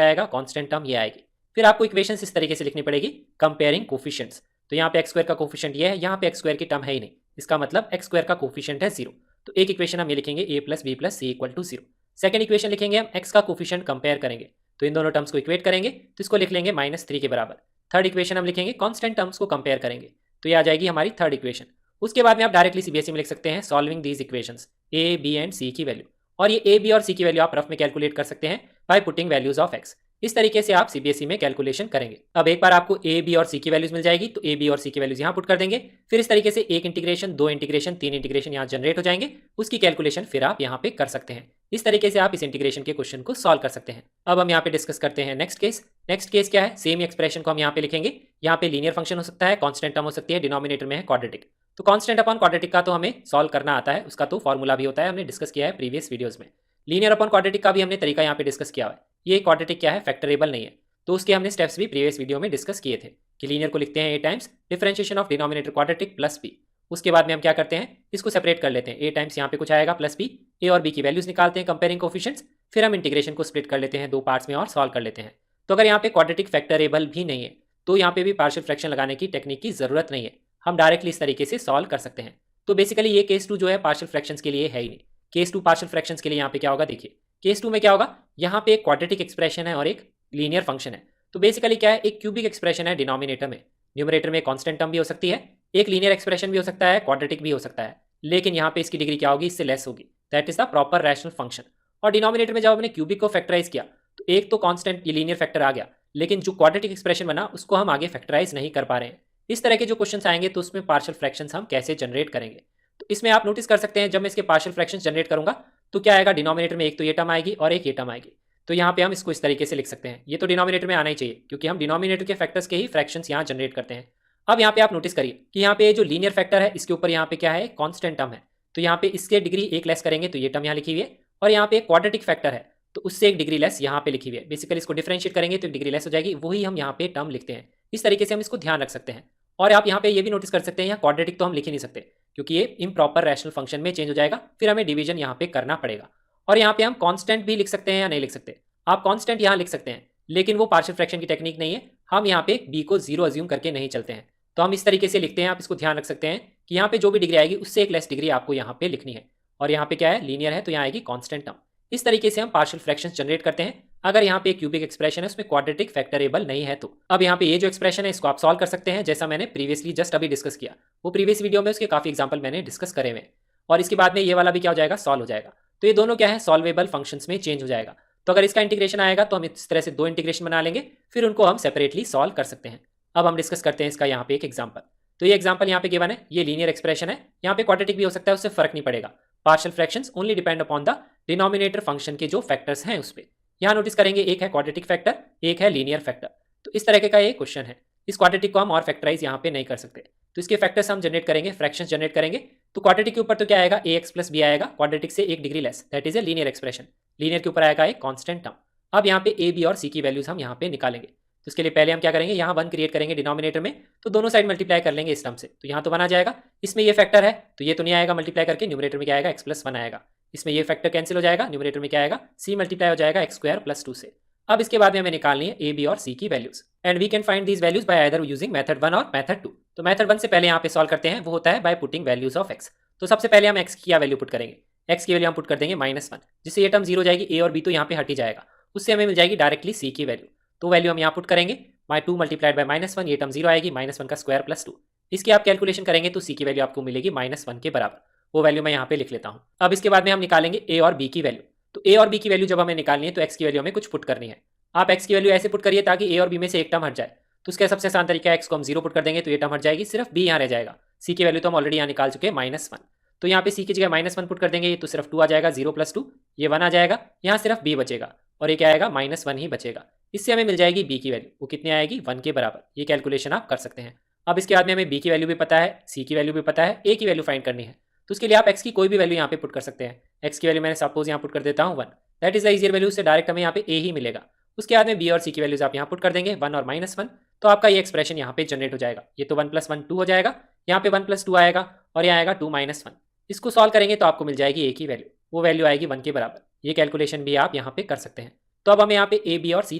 आएगा, कांस्टेंट टर्म ये आएगी। फिर आपको इक्वेशंस इस तरीके से लिखनी पड़ेगी, कंपेयरिंग कोफिशिएंट्स। तो यहाँ पे x² का कोफिशिएंट ये है, यहाँ पे x² की टर्म है ही नहीं, इसका मतलब x² का कोफिशिएंट है 0। तो एक इक्वेशन हम ये लिखेंगे a + b + c = 0। Second equation लिखेंगे हम x का कोफिशिएंट कंपेयर करेंगे, तो इन दोनों टर्म्स को इक्वेट करेंगे तो इसको लिख लेंगे -3 के बराबर। थर्ड इक्वेशन हम लिखेंगे कांस्टेंट टर्म्स को कंपेयर करेंगे, तो ये आ जाएगी हमारी थर्ड इक्वेशन। उसके बाद में आप डायरेक्टली सीबीएसई में लिख सकते हैं solving these equations a, b and c की वैल्यू। और ये ए बी और सी की वैल्यू आप रफ में कैलकुलेट कर सकते हैं by putting values of x. इस तरीके से आप सीबीएसई में कैलकुलेशन करेंगे। अब एक बार आपको ए बी और सी की वैल्यूज मिल जाएगी तो ए बी और सी की वैल्यूज यहाँ पुट कर देंगे। फिर इस तरीके से एक इंटीग्रेशन, दो इंटीग्रेशन, तीन इंटीग्रेशन यहाँ जनरेट हो जाएंगे। उसकी कैलकुलेशन फिर आप यहाँ पे कर सकते हैं। इस तरीके से आप इस इंटीग्रेशन के क्वेश्चन को सॉल्व कर सकते हैं। अब हम यहाँ पे डिस्कस करते हैं नेक्स्ट केस। नेक्स्ट केस क्या है, सेम एक्सप्रेशन को हम यहाँ पे लिखेंगे। यहाँ पे लीनियर फंक्शन हो सकता है, कांस्टेंट टर्म हो सकती है, डिनोमिनेटर में है क्वाड्रेटिक। तो कांस्टेंट अपॉन क्वाड्रेटिक का तो हमें सॉल्व करना आता है, उसका तो फॉर्मूला भी होता है, हमने डिस्कस किया है प्रीवियस वीडियोज में। लीनियर अपॉन क्वाड्रेटिक का भी हमने तरीका यहाँ पे डिस्कस किया है। ये क्वाड्रेटिक क्या है, फैक्टरेबल नहीं है, तो उसके हमने स्टेप्स भी प्रीवियस वीडियो में डिस्कस किए थे कि लीनियर को लिखते हैं A times differentiation of denominator quadratic plus B. उसके बाद में हम क्या करते हैं, इसको सेपरेट कर लेते हैं। ए टाइम्स यहाँ पे कुछ आएगा प्लस बी, ए और बी की वैल्यूज निकालते हैं कंपेयरिंग कोफिशिएंट्स। फिर हम इंटीग्रेशन को स्प्लिट कर लेते हैं दो पार्ट्स में और सॉल्व कर लेते हैं। तो अगर यहाँ पे क्वाड्रेटिक फैक्टरेबल भी नहीं है तो यहाँ पे भी पार्शियल फ्रैक्शन लगाने की टेक्निक की जरूरत नहीं है, हम डायरेक्टली इस तरीके से सॉल्व कर सकते हैं। तो बेसिकली ये केस 2 जो है पार्शियल फ्रैक्शंस के लिए है ही नहीं। केस 2 पार्शियल फ्रैक्शंस के लिए यहाँ पे क्या होगा, देखिए केस 2 में क्या होगा, यहाँ पे एक क्वाड्रेटिक एक्सप्रेशन है और एक लीनियर फंक्शन है। तो बेसिकली क्या है, एक क्यूबिक एक्सप्रेशन है डिनोमिनेटर में, न्यूमरेटर में कांस्टेंट टर्म भी हो सकती है, एक लीनियर एक्सप्रेशन भी हो सकता है, क्वाड्रेटिक भी हो सकता है, लेकिन यहाँ पे इसकी डिग्री क्या होगी, इससे लेस होगी। That is the proper rational function. और डिनोमिनेटर में जब हमने क्यूबिक को फैक्टराइज किया तो एक तो कांस्टेंट ये लीनियर फैक्टर आ गया, लेकिन जो क्वाड्रेटिक एक्सप्रेशन बना उसको हम आगे फैक्टराइज नहीं कर पा रहे हैं। इस तरह के जो क्वेश्चंस आएंगे तो उसमें पार्शियल फ्रैक्शंस हम कैसे जनरेट करेंगे। तो इसमें आप नोटिस कर सकते हैं जब मैं इसके पार्शियल फ्रैक्शंस जनरेट करूंगा तो क्या आएगा, डिनोमिनेटर में एक तो ये टर्म आएगी और एक ये टर्म आएगी। तो यहाँ पे हम इसको इस तरीके से लिख सकते हैं, ये तो डिनोमिनेटर में आना ही चाहिए क्योंकि हम डिनोमिनेटर के फैक्टर्स के ही फ्रैक्शंस यहाँ जनरेट करते हैं। अब यहाँ पे आप नोटिस करिए कि यहाँ पे जो लीनियर फैक्टर है इसके ऊपर यहाँ पे क्या है, कांस्टेंट टर्म है, तो यहाँ पे इसके डिग्री एक लेस करेंगे तो ये टर्म यहाँ लिखी हुई है, और यहाँ पे एक क्वाड्रेटिक फैक्टर है तो उससे एक डिग्री लेस यहाँ पे लिखी हुई है। बेसिकली इसको डिफरेंशिएट करेंगे तो एक डिग्री लेस हो जाएगी, वही हम यहाँ पे टर्म लिखते हैं। इस तरीके से हम इसको ध्यान रख सकते हैं। और आप यहाँ पे ये भी नोटिस कर सकते हैं, यहाँ क्वाड्रेटिक तो हम लिख ही नहीं सकते क्योंकि ये इम्प्रॉपर रैशनल फंक्शन में चेंज हो जाएगा, फिर हमें डिवीजन यहाँ पे करना पड़ेगा। और यहाँ पे हम कांस्टेंट भी लिख सकते हैं या नहीं लिख सकते, आप कांस्टेंट यहाँ लिख सकते हैं, लेकिन वो पार्शियल फ्रैक्शन की टेक्निक नहीं है, हम यहाँ पे बी को जीरो अज्यूम करके नहीं चलते हैं। तो हम इस तरीके से लिखते हैं, आप इसको ध्यान रख सकते हैं कि यहाँ पे जो भी डिग्री आएगी उससे एक लेस डिग्री आपको यहाँ पे लिखनी है। और यहाँ पे क्या है, लीनियर है तो यहाँ आएगी कांस्टेंट टर्म। इस तरीके से हम पार्शियल फ्रैक्शंस जनरेट करते हैं अगर यहाँ पे क्यूबिक एक्सप्रेशन है उसमें क्वाड्रेटिक फैक्टरेबल नहीं है तो। अब यहाँ पे ये जो एक्सप्रेशन है इसको आप सॉल्व कर सकते हैं जैसा मैंने प्रीवियसली जस्ट अभी डिस्कस किया, वो प्रीवियस वीडियो में उसके काफी एग्जाम्पल मैंने डिस्कस करे हुए। और इसके बाद में ये वाला भी क्या हो जाएगा, सॉल्व हो जाएगा। तो ये दोनों क्या है, सॉल्वेबल फंक्शंस में चेंज हो जाएगा। तो अगर इसका इंटीग्रेशन आएगा तो हम इस तरह से दो इंटीग्रेशन बना लेंगे, फिर उनको हम सेपरेटली सॉल्व कर सकते हैं। अब हम डिस्कस करते हैं इसका यहाँ पे एक एग्जाम्पल। तो ये एग्जाम्पल यहाँ पे गिवन है, ये लीनियर एक्सप्रेशन है, यहाँ पे क्वाड्रेटिक भी हो सकता है, उससे फर्क नहीं पड़ेगा। Partial fractions only depend upon the denominator function के जो फैक्टर्स हैं उस पर। यहाँ नोटिस करेंगे एक है क्वाड्रेटिक फैक्टर, एक है लीनियर फैक्टर। तो इस तरह का ये क्वेश्चन है, इस क्वाड्रेटिक को हम और फैक्टराइज यहाँ पे नहीं कर सकते, तो इसके फैक्टर्स हम जनरेट करेंगे, फ्रैक्शंस जनरेट करेंगे। तो क्वाड्रेटिक के ऊपर तो क्या आएगा, ए एक्स प्लस बी आएगा, क्वाड्रेटिक से एक degree less, that is a linear expression. Linear के ऊपर आएगा एक कांस्टेंट टर्म। अब यहाँ पे ए बी और सी की वैल्यूज हम यहाँ पे निकालेंगे। तो इसके लिए पहले हम क्या करेंगे, यहाँ 1 क्रिएट करेंगे डिनोमिनेटर में, तो दोनों साइड मल्टीप्लाई कर लेंगे इस टर्म से, तो यहाँ तो 1 आ जाएगा। इसमें ये फैक्टर है तो ये तो नहीं आएगा, मल्टीप्लाई करके न्यूमरेटर में क्या आएगा, x प्लस 1 आएगा। इसमें ये फैक्टर कैंसिल हो जाएगा, न्यूमरेटर में क्या आएगा, c मल्टीप्लाई हो जाएगा x स्क्वायर प्लस 2 से। अब इसके बाद में हमें निकालनी है a b और c की values, and we can find these values by either using method 1 और मेथड 2। तो मेथड 1 से पहले यहाँ पे सॉल्व करते हैं, वो होता है by putting values of x। तो सबसे पहले हम x की क्या वैल्यू पुट करेंगे, x की वैल्यू हम पुट कर देंगे -1, जिससे ये टर्म 0 हो जाएगी, a और b तो यहाँ पे हट ही जाएगा, उससे हमें मिल जाएगी डायरेक्टली c की वैल्यू। तो वैल्यू हम यहाँ पुट करेंगे, 2 मल्टीप्लाइड बाय -1, ये टर्म 0 आएगी, -1 का स्क्वायर प्लस 2। इसकी आप कैलकुलेशन करेंगे तो c की वैल्यू आपको मिलेगी -1 के बराबर, वो वैल्यू मैं यहाँ पे लिख लेता हूँ। अब इसके बाद में हम निकालेंगे a और b की वैल्यू। तो a और b की वैल्यू जब हमें निकालनी है तो x की वैल्यू हमें कुछ पुट करनी है। आप x की वैल्यू ऐसे पुट करिए ताकि a और b में से एक टर्म हट जाए। तो उसका सबसे आसान तरीका है, x को हम 0 पुट कर देंगे तो ये टर्म हट जाएगी, सिर्फ b यहाँ रह जाएगा। c की वैल्यू तो हम ऑलरेडी यहाँ निकाल चुके हैं -1, तो यहाँ पे c की जगह -1 पुट कर देंगे, ये तो सिर्फ 2 आ जाएगा, 0 + 2 ये 1 आ जाएगा, यहाँ सिर्फ b बचेगा और ये क्या आएगा, -1 ही बचेगा। इससे हमें मिल जाएगी b की वैल्यू, वो कितनी आएगी, 1 के बराबर। ये कैलकुलेशन आप कर सकते हैं। अब इसके बाद में हमें b की वैल्यू भी पता है, c की वैल्यू भी पता है, a की वैल्यू फाइंड करनी है। तो उसके लिए आप x की कोई भी वैल्यू यहाँ पे पुट कर सकते हैं। x की वैल्यू मैंने सपोज यहाँ पुट कर देता हूँ 1, that is the easier value, से डायरेक्ट हमें यहाँ पे a ही मिलेगा। उसके बाद में b और c की वैल्यूज आप यहाँ पुट कर देंगे 1 और -1, तो आपका ये एक्सप्रेशन यहाँ पे जनरेट हो जाएगा। ये तो 1 + 1 2 हो जाएगा, यहाँ पे 1 + 2 आएगा और यहाँ आएगा 2 - 1। इसको सॉल्व करेंगे तो आपको मिल जाएगी a की वैल्यू, वो वैल्यू आएगी 1 के बराबर। ये कैलकुलेशन भी आप यहाँ पे कर सकते हैं। तो अब हमें यहाँ पे a b और c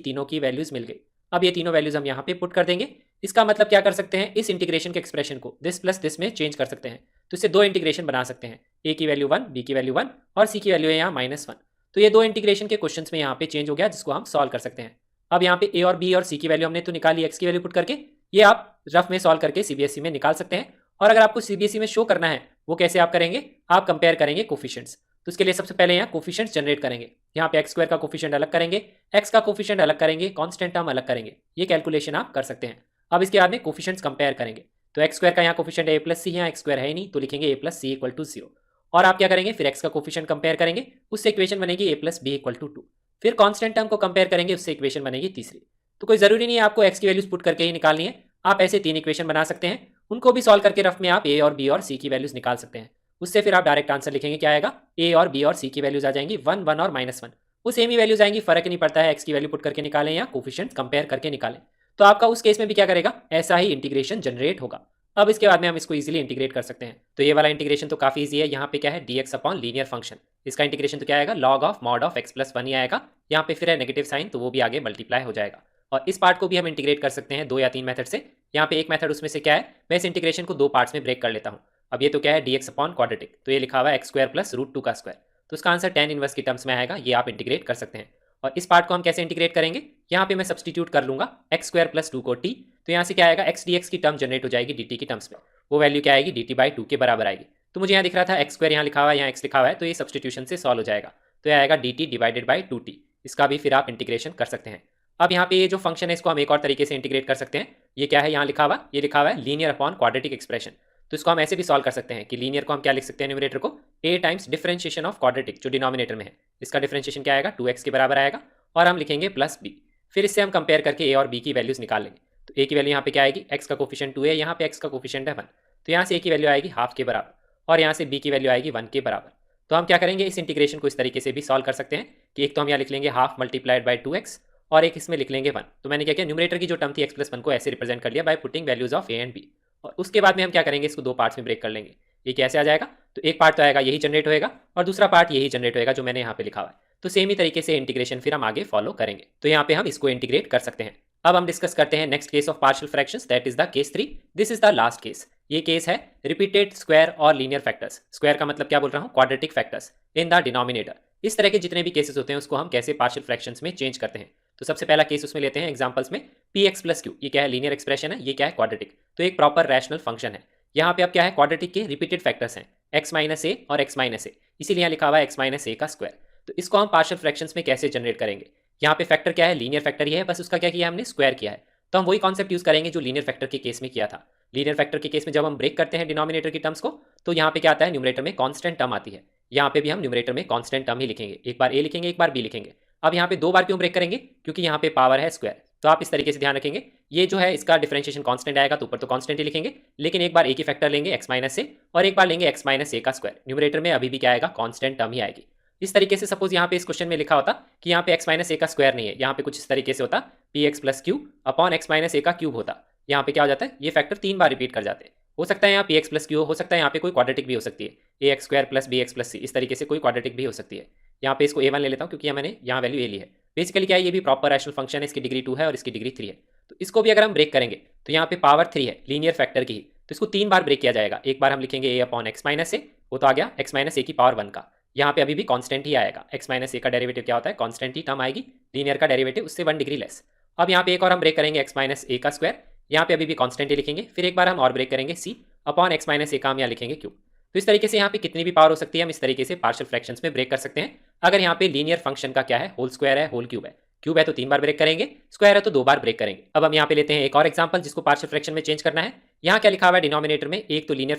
तीनों की वैल्यूज मिल गई। अब ये तीनों वैल्यूज हम यहाँ पे पुट कर देंगे। इसका मतलब क्या कर सकते हैं, इस इंटीग्रेशन के एक्सप्रेशन को दिस प्लस दिस में चेंज कर सकते हैं। तो इससे दो इंटीग्रेशन बना सकते हैं, a की वैल्यू 1, b की वैल्यू 1 और c की वैल्यू है यहाँ -1। तो ये दो इंटीग्रेशन के क्वेश्चन में यहाँ पे चेंज हो गया, जिसको हम सॉल्व कर सकते हैं। अब यहाँ पे a और b और c की वैल्यू हमने तो निकाली, x की वैल्यू पुट करके, ये आप रफ में सॉल्व करके सीबीएसई में निकाल सकते हैं। और अगर आपको सीबीएसई में शो करना है वो कैसे आप करेंगे, आप कंपेयर करेंगे कोफिशिएंट्स। तो उसके लिए सबसे पहले यहाँ कोफिशिएंट्स जनरेट करेंगे। यहाँ पे एक्स स्क्वायर का कोफिशिएंट अलग करेंगे, एक्स का कोफिशिएंट अलग करेंगे, कांस्टेंट टर्म अलग करेंगे। ये कैलकुलेशन आप कर सकते हैं। अब इसके बाद में कोफिशिएंट्स कंपेयर करेंगे। तो एक्स स्क्वायर का यहाँ कोफिशिएंट ए प्लस सी, यहाँ एक्स स्क्वायर है ही नहीं तो लिखेंगे ए प्लस सी इक्वल टू 0। और आप क्या करेंगे, फिर एक्स का कोफिशिएंट कंपेयर करेंगे, उससे इक्वेशन बनेगी ए प्लस बी इक्वल टू 2। फिर कांस्टेंट टर्म को कंपेयर करेंगे, उससे इक्वेशन बनेगी तीसरी। तो कोई जरूरी नहीं है आपको एक्स की वैल्यूज पुट करके ही निकालनी है, आप ऐसे 3 इक्वेशन बना सकते हैं, उनको भी सॉल्व करके रफ में आप ए और बी और सी की वैल्यूज निकाल सकते हैं। उससे फिर आप डायरेक्ट आंसर लिखेंगे, क्या आएगा, ए और बी और सी की वैल्यूज आ जाएंगी 1 1 और -1। वो सेम ही वैल्यूज आएंगी, फर्क नहीं पड़ता है एक्स की वैल्यू पुट करके निकालें या कोफिशिएंट्स कंपेयर करके निकालें। तो आपका उस केस में भी क्या करेगा, ऐसा ही इंटीग्रेशन जनरेट होगा। अब इसके बाद में हम इसको इजीली इंटीग्रेट कर सकते हैं। तो ये वाला इंटीग्रेशन तो काफी इजी है। यहाँ पे क्या है, dx अपॉन लीनियर फंक्शन, इसका इंटीग्रेशन तो क्या आएगा, log of mod of x plus 1 ही आएगा। यहाँ पे फिर है नेगेटिव साइन, तो वो भी आगे मल्टीप्लाई हो जाएगा। और इस पार्ट को भी हम इंटीग्रेट कर सकते हैं 2 या 3 मेथड से। यहाँ पे एक मेथड उसमें से क्या है, मैं इस इंटीग्रेशन को 2 पार्ट्स में ब्रेक कर लेता हूँ। अब ये तो क्या है, dx अपॉन क्वाड्रेटिक, तो ये लिखा हुआ है एक्स स्क्वायर प्लस रूट 2 का स्क्वायर, तो उसका आंसर tan इनवर्स की टर्म्स में आएगा। ये आप इंटीग्रेट कर सकते हैं। और इस पार्ट को हम कैसे इंटीग्रेट करेंगे, यहाँ पे मैं सब्सटीट्यूट कर लूंगा एक्स स्क्वायर प्लस 2 को t, तो यहाँ से क्या आएगा, एक्स dx की टर्म जनरेट हो जाएगी dt की टर्म्स में। वो वैल्यू क्या आएगी, dt/2 के बराबर आएगी। तो मुझे यहाँ दिख रहा था एक्स स्क्वायर यहाँ लिखा हुआ है, यहाँ एक्स लिखा हुआ है, तो ये सब्सटीट्यूशन से सॉल्व हो जाएगा। तो यह आएगा dt/2t। इसका भी फिर आप इंटीग्रेशन कर सकते हैं। अब यहाँ पे ये जो फंक्शन है इसको हम एक और तरीके से इंटीग्रेट कर सकते हैं। ये क्या है, यहाँ लिखा हुआ, ये लिखा हुआ है लीनियर अपॉन क्वाड्रेटिक एक्सप्रेशन। तो इसको हम ऐसे भी सॉल्व कर सकते हैं कि लीनियर को हम क्या लिख सकते हैं, न्यूमरेटर को a times differentiation of quadratic, जो डिनोमिनेटर में है, इसका डिफरेंशिएशन क्या आएगा, 2x के बराबर आएगा। और हम लिखेंगे प्लस b। फिर इससे हम कंपेयर करके a और b की वैल्यूज निकाल लेंगे। तो a की वैल्यू यहाँ पे क्या आएगी, x का कोफिशिएंट 2 है, यहाँ पे x का कोफिशिएंट है 1, तो यहाँ से a की वैल्यू आएगी हाफ के बराबर, और यहाँ से b की वैल्यू आएगी 1 के बराबर। तो हम क्या करेंगे, इस इंटीग्रेशन को इस तरीके से भी सॉल्व कर सकते हैं कि एक तो हम यहाँ लिख लेंगे हाफ मल्टीप्लाइड बाई 2x, और एक इसमें लिख लेंगे 1। तो मैंने क्या किया, न्यूमरेटर की जो टर्म थी x प्लस 1 को ऐसे रिप्रेजेंट कर लिया by putting values of a and b। और उसके बाद में हम क्या करेंगे, इसको 2 पार्ट्स में ब्रेक कर लेंगे। ये कैसे आ जाएगा, तो एक पार्ट तो आएगा यही जनरेट होएगा, और दूसरा पार्ट यही जनरेट होएगा जो मैंने यहाँ पे लिखा हुआ है। तो सेम ही तरीके से इंटीग्रेशन फिर हम आगे फॉलो करेंगे। तो यहाँ पे हम इसको इंटीग्रेट कर सकते हैं। अब हम डिस्कस करते हैं next case of partial fractions, that is the case 3। This is the last case. ये केस है रिपीटेड स्क्वायर और लीनियर फैक्टर्स। स्क्वायर का मतलब क्या बोल रहा हूँ, quadratic factors in the denominator. इस तरह के जितने भी केसेस होते हैं उसको हम कैसे पार्शियल फ्रैक्शंस में चेंज करते हैं। तो सबसे पहला केस उसमें लेते हैं एग्जांपल्स में, px प्लस क्यू, ये क्या है, लीनियर एक्सप्रेशन है, ये क्या है, क्वाड्रेटिक, तो एक प्रॉपर रैशनल फंक्शन है। यहाँ पे अब क्या है, क्वाड्रेटिक के रिपीटेड फैक्टर्स हैं x माइनस ए और x माइनस ए, इसीलिए यहाँ लिखा हुआ है x माइनस ए का स्क्वायर। तो इसको हम पार्शियल फ्रैक्शंस में कैसे जनरेट करेंगे, यहाँ पे फैक्टर क्या है, लीनियर फैक्टर ही है, बस उसका क्या किया हमने, स्क्वायर किया है। तो हम वही कॉन्सेप्ट यूज करेंगे जो लीनियर फैक्टर के केस में किया था। लीनियर फैक्टर के केस में जब हम ब्रेक करते हैं डिनोमिनेटर की टर्म्स को, तो यहाँ पे क्या आता है, न्यूमरेटर में कांस्टेंट टर्म आती है। यहाँ पे भी हम न्यूमरेटर में कांस्टेंट टर्म ही लिखेंगे, एक बार a लिखेंगे एक बार b लिखेंगे। अब यहाँ पे 2 बार क्यों ब्रेक करेंगे, क्योंकि यहाँ पे पावर है स्क्वायर। तो आप इस तरीके से ध्यान रखेंगे, ये जो है इसका डिफरेंशिएशन कांस्टेंट आएगा तो ऊपर तो कांस्टेंट ही लिखेंगे, लेकिन एक बार a की फैक्टर लेंगे x माइनस ए और एक बार लेंगे x माइनस ए का स्क्वायर। न्यूमरेटर में अभी भी क्या आएगा, कांस्टेंट टर्म ही आएगी। इस तरीके से सपोज यहाँ पे इस क्वेश्चन में लिखा होता कि यहाँ पे x माइनस ए का स्क्वायर नहीं है, यहाँ पे कुछ इस तरीके से होता px plus Q upon x minus A का क्यूब होता। यहाँ पे क्या हो जाता है, ये फैक्टर 3 बार रिपीट कर जाते हैं। हो सकता है यहाँ px प्लस क्यू, हो सकता है यहाँ पे कोई क्वाड्रेटिक भी हो सकती है, ax square plus bx plus C, इस तरीके से कोई क्वाड्रेटिक भी हो सकती है। यहाँ पे इसको a1 ले लेता हूँ क्योंकि मैंने यहाँ वैल्यू a ली है। बेसिकली क्या है, ये भी प्रॉपर रैशनल फंक्शन है, इसकी डिग्री 2 है और इसकी डिग्री 3 है। तो इसको भी अगर हम ब्रेक करेंगे तो यहाँ पे पावर 3 है लीनियर फैक्टर की, तो इसको 3 बार ब्रेक किया जाएगा। एक बार हम लिखेंगे a अपॉन एक्स माइनस ए, वो तो आ गया x माइनस ए की पावर 1 का। यहाँ पे अभी भी कांस्टेंट ही आएगा, x माइनस ए का डेरिवेटिव क्या होता है, कांस्टेंट ही टर्म आएगी, लीनियर का डेरिवेटिव उससे 1 डिग्री लेस। अब यहाँ पे एक और हम ब्रेक करेंगे x माइनस ए का स्क्वायर, यहाँ पे अभी भी कांस्टेंट ही लिखेंगे। फिर एक बार हम और ब्रेक करेंगे c upon x minus A का हम यहाँ लिखेंगे क्यूब। तो इस तरीके से यहाँ पे कितनी भी पावर हो सकती है हम इस तरीके से पार्शियल फ्रैक्शंस में ब्रेक कर सकते हैं। अगर यहाँ पे लीनियर फंक्शन का क्या है, होल स्क्वायर है, होल क्यूब है, क्यूब है तो 3 बार ब्रेक करेंगे, स्क्वायर है तो 2 बार ब्रेक करेंगे। अब हम यहाँ पे लेते हैं एक और एग्जांपल जिसको पार्शियल फ्रैक्शन में चेंज करना है। यहाँ क्या लिखा हुआ है डिनोमिनेटर में, एक तो लीनियर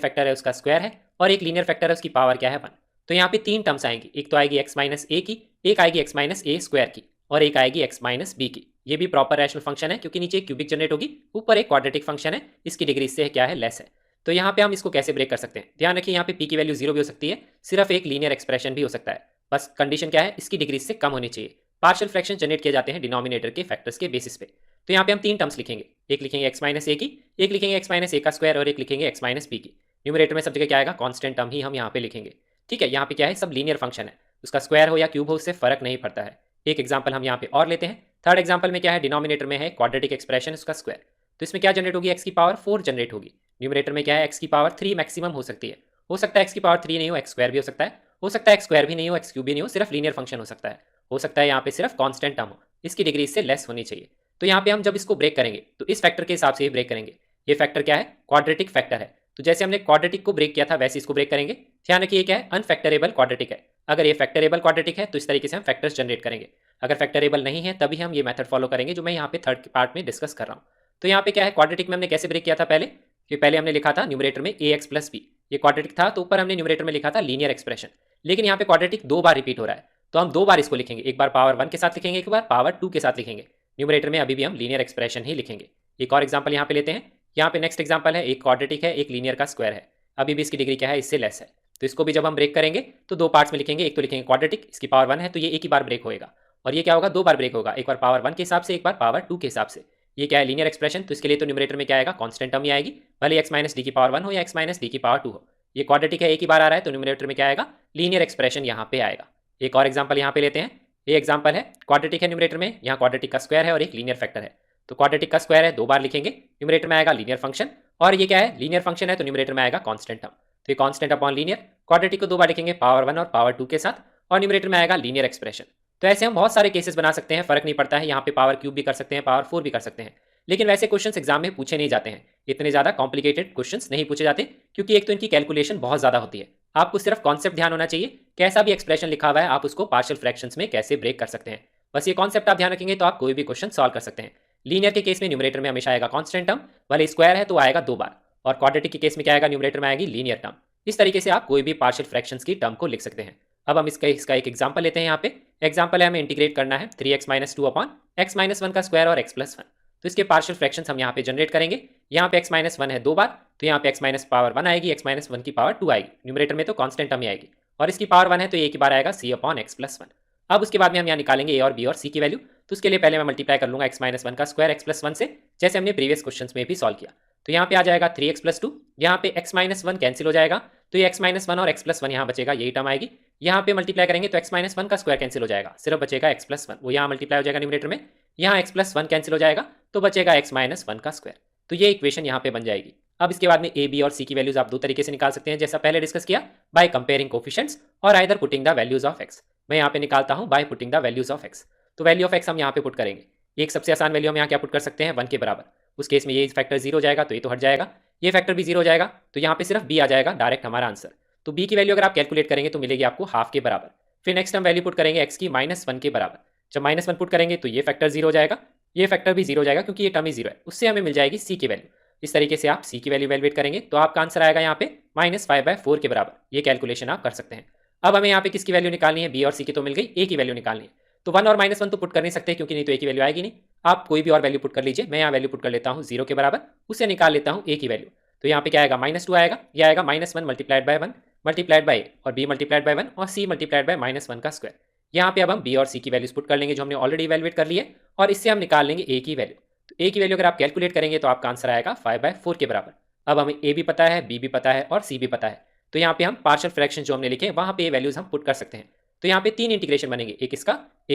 फैक्टर है उसका स्क्वायर है और एक लीनियर फैक्टर है उसकी पावर क्या है 1। तो यहाँ पे 3 टर्म्स आएंगी, एक तो आएगी x माइनस ए की, एक आएगी x माइनस ए स्क्वायर की और एक आएगी x माइनस बी की। ये भी प्रॉपर रैशनल फंक्शन है क्योंकि नीचे एक क्यूबिक जनरेट होगी, ऊपर एक क्वाड्रेटिक फंक्शन है, इसकी डिग्री इससे क्या है, लेस है। तो यहाँ पे हम इसको कैसे ब्रेक कर सकते हैं, ध्यान रखिए यहाँ पे p की वैल्यू 0 भी हो सकती है, सिर्फ एक लीनियर एक्सप्रेशन भी हो सकता है, बस कंडीशन क्या है, इसकी डिग्री इससे कम होनी चाहिए। पार्शियल फ्रैक्शन जनरेट किए जाते हैं डिनोमिनेटर के फैक्टर्स के बेसिस पे। तो यहाँ पे हम 3 टर्म्स लिखेंगे, एक लिखेंगे x माइनस ए की, एक लिखेंगे x माइनस ए का स्क्वायर और एक लिखेंगे x माइनस बी की। न्यूमरेटर में सब जगह क्या आएगा, कांस्टेंट टर्म ही हम यहाँ पे लिखेंगे। ठीक है, यहाँ पे क्या है, सब लीनियर फंक्शन है, उसका स्क्वायर हो या क्यूब हो उससे फर्क नहीं पड़ता है। एक एग्जाम्पल हम यहाँ पे और लेते हैं। थर्ड एग्जाम्पल में क्या है, डिनोमिनेटर में है क्वाड्रेटिक एक्सप्रेशन उसका स्क्वायर, तो इसमें क्या जनरेट होगी, x की पावर 4 जनरेट होगी। न्यूमरेटर में क्या है, x की पावर 3 मैक्सिमम हो सकती है, हो सकता है x की पावर 3 नहीं हो, x स्क्वायर भी हो सकता है, हो सकता है x स्क्वायर भी नहीं हो, x क्यूब भी नहीं हो, सिर्फ लीनियर फंक्शन हो सकता है, हो सकता है यहाँ पे सिर्फ कांस्टेंट टर्म हो, इसकी डिग्री इससे लेस होनी चाहिए। तो यहाँ पे हम जब इसको ब्रेक करेंगे तो इस फैक्टर के हिसाब से ही ब्रेक करेंगे। ये फैक्टर क्या है, क्वाड्रेटिक फैक्टर है, तो जैसे हमने क्वाड्रेटिक को ब्रेक किया था वैसे इसको ब्रेक करेंगे। ध्यान रखिए क्या है, अनफैक्टरेबल क्वाड्रेटिक है। अगर ये फैक्टरेबल क्वाड्रेटिक है तो इस तरीके से हम फैक्टर्स जनरेट करेंगे। अगर फैक्टरेबल नहीं है तभी हम ये मेथड फॉलो करेंगे जो मैं यहाँ पे थर्ड पार्ट में डिस्कस कर रहा हूँ। तो यहाँ पे क्या है, क्वाड्रेटिक में हमने कैसे ब्रेक किया था पहले, कि पहले हमने लिखा था न्यूमरेटर में ए एक्स प्लस बी, ये क्वाड्रेटिक था, तो ऊपर हमने न्यूमरेटर में लिखा था लीनियर एक्सप्रेशन। लेकिन यहाँ पे क्वाड्रेटिक दो बार रिपीट हो रहा है, तो हम दो बार इसको लिखेंगे, एक बार पावर 1 के साथ लिखेंगे, एक बार पावर 2 के साथ लिखेंगे। न्यूमरेटर में अभी भी हम लीनियर एक्सप्रेशन ही लिखेंगे। एक और एग्जाम्पल यहाँ पे लेते हैं। यहाँ पे नेक्स्ट एग्जाम्पल है, एक क्वाड्रेटिक है, एक लीनियर का स्क्वायर है, अभी भी इसकी डिग्री क्या है, इससे लेस है। तो इसको भी जब हम ब्रेक करेंगे तो दो पार्ट्स में लिखेंगे, एक तो लिखेंगे क्वाड्रेटिक, इसकी पावर 1 है तो ये एक ही बार ब्रेक होएगा, और ये क्या होगा, दो बार ब्रेक होगा, एक बार पावर 1 के हिसाब से, एक बार पावर 2 के हिसाब से। ये क्या है, लीनियर एक्सप्रेशन, तो इसके लिए तो न्यूमरेटर में क्या आएगा, कांस्टेंट टर्म ही आएगी, भले एक्स माइनस डी की पावर 1 हो या एक्स माइनस डी की पावर 2 हो। ये क्वाड्रेटिक है, एक ही बार आ रहा है, तो न्यूमरेटर में क्या आएगा, लीनियर एक्सप्रेशन यहाँ पे आएगा। एक और एग्जाम्पल यहाँ पे लेते हैं। ये एग्जाम्पल है, क्वाड्रेटिक है न्यूमरेटर में, यहाँ क्वाड्रेटिक का स्क्वायर है और एक लीनियर फैक्टर है। तो क्वाड्रेटिक का स्क्वायर है, दो बार लिखेंगे, न्यूमरेटर में आएगा लीनियर फंक्शन, और ये क्या है, लीनियर फंक्शन है तो न्यूमरेटर में आएगा कांस्टेंट टर्म। तो ये कांस्टेंट अपॉन लीनियर, क्वाड्रेटिक को दो बार लिखेंगे पावर 1 और पावर 2 के साथ, और न्यूमरेटर में आएगा लीनियर एक्सप्रेशन। तो ऐसे हम बहुत सारे केसेस बना सकते हैं, फर्क नहीं पड़ता है, यहाँ पे पावर क्यूब भी कर सकते हैं, पावर 4 भी कर सकते हैं। लेकिन वैसे क्वेश्चंस एग्जाम में पूछे नहीं जाते हैं, इतने ज़्यादा कॉम्प्लिकेटेड क्वेश्चंस नहीं पूछे जाते, क्योंकि एक तो इनकी कैलकुलेशन बहुत ज़्यादा होती है। आपको सिर्फ कॉन्सेप्ट ध्यान होना चाहिए, कैसा भी एक्सप्रेशन लिखा हुआ है आप उसको पार्शियल फ्रैक्शंस में कैसे ब्रेक कर सकते हैं, बस ये कॉन्सेप्ट आप ध्यान रखेंगे तो आप कोई भी क्वेश्चन सॉल्व कर सकते हैं। लीनियर के केस में न्यूमरेटर में हमेशा आएगा कांस्टेंट टर्म, वाले स्क्वायर है तो आएगा दो बार, और क्वाड्रेटिक के केस में क्या आएगा, न्यूमरेटर में आएगी लीनियर टर्म। इस तरीके से आप कोई भी पार्शियल फ्रैक्शंस की टर्म को लिख सकते हैं। अब हम इसका एक एग्जाम्पल लेते हैं। यहाँ पे एग्जाम्पल है, हमें इंटीग्रेट करना है 3x minus 2 upon x minus 1 का स्क्वायर और x प्लस 1। तो इसके पार्शियल फ्रैक्शंस हम यहाँ पे जनरेट करेंगे। यहाँ पे x माइनस 1 है दो बार, तो यहाँ पे x माइनस पावर 1 आएगी, x माइनस 1 की पावर 2 आएगी, न्यूमरेटर में तो कांस्टेंट टर्म ही आएगी, और इसकी पावर 1 है तो एक ही बार आएगा c अपॉन एक्स प्लस 1। अब उसके बाद में हम यहाँ निकालेंगे a और b और c की वैल्यू। तो उसके लिए पहले मैं मल्टीप्लाई कर लूंगा x माइनस 1 का स्क्वायर x प्लस 1 से, जैसे हमने प्रीवियस क्वेश्चन में भी सॉल्व किया। तो यहाँ पे आ जाएगा 3x प्लस 2, यहाँ पे x माइनस 1 कैंसिल हो जाएगा, तो ये x माइनस 1 और x प्लस 1 यहाँ बचेगा, यही टर्म आएगी। यहाँ पे मल्टीप्लाई करेंगे तो x माइनस 1 का स्क्वायर कैंसिल हो जाएगा, सिर्फ बचेगा x प्लस 1, वो यहाँ मल्टीप्लाई हो जाएगा न्यूमरेटर में, यहाँ x प्लस 1 कैंसिल हो जाएगा तो बचेगा x माइनस 1 का स्क्वायर। तो ये इक्वेशन यहाँ पे बन जाएगी। अब इसके बाद में a b और c की वैल्यूज आप दो तरीके से निकाल सकते हैं, जैसा पहले डिस्कस किया, बाय कंपेयरिंग कोफिशिएंट्स और either putting the values of x। मैं यहाँ पे निकालता हूँ by putting the values of x। तो वैल्यू ऑफ x हम यहाँ पे पुट करेंगे। एक सबसे आसान वैल्यू हम यहाँ क्या पुट कर सकते हैं, 1 के बराबर। उस केस में ये फैक्टर 0 हो जाएगा तो ये तो हट जाएगा, ये फैक्टर भी 0 हो जाएगा, तो यहाँ पे सिर्फ b आ जाएगा, डायरेक्ट हमारा आंसर। तो b की वैल्यू अगर आप कैलकुलेट करेंगे तो मिलेगी आपको हाफ के बराबर। फिर नेक्स्ट हम वैल्यू पुट करेंगे x की -1 के बराबर। जब -1 पुट करेंगे तो ये फैक्टर 0 हो जाएगा, ये फैक्टर भी 0 हो जाएगा क्योंकि ये टर्म ही 0 है, उससे हमें मिल जाएगी c की वैल्यू। इस तरीके से आप c की वैल्यू वैल्यूएट करेंगे तो आपका आंसर आएगा यहाँ पे -5/4 के बराबर। ये कैलकुलेशन आप कर सकते हैं। अब हमें यहाँ पे किसकी वैल्यू निकालनी है, b और c की तो मिल गई, a की वैल्यू निकालनी है। तो 1 और -1 तो पुट कर नहीं सकते क्योंकि नहीं तो a की वैल्यू आएगी नहीं। आप कोई भी और वैल्यू पुट कर लीजिए, मैं यहाँ वैल्यू पुट कर लेता हूँ 0 के बराबर, उससे निकाल लेता हूँ a की वैल्यू। तो यहाँ पे क्या आएगा, -2 आएगा, यह आएगा -1 मल्टीप्लाइड बाय 1 मल्टीप्लाइड बाय और b मल्टीप्लाइड बाय 1 और c मल्टीप्लाइड बाय -1 का स्क्वायर। यहाँ पे अब हम b और c की वैल्यूज पुट कर लेंगे जो हमने ऑलरेडी इवैल्यूएट कर ली है, और इससे हम निकाल लेंगे a की वैल्यू। तो a की वैल्यू अगर आप कैलकुलेट करेंगे तो आपका आंसर आएगा 5/4 के बराबर। अब हमें a भी पता है, b भी पता है और c भी पता है, तो यहाँ पे हम पार्शियल फ्रैक्शन जो हमने लिखे वहाँ पे ये वैल्यूज हम पुट कर सकते हैं। तो यहाँ पे 3 इंटीग्रेशन बनेंगे, एक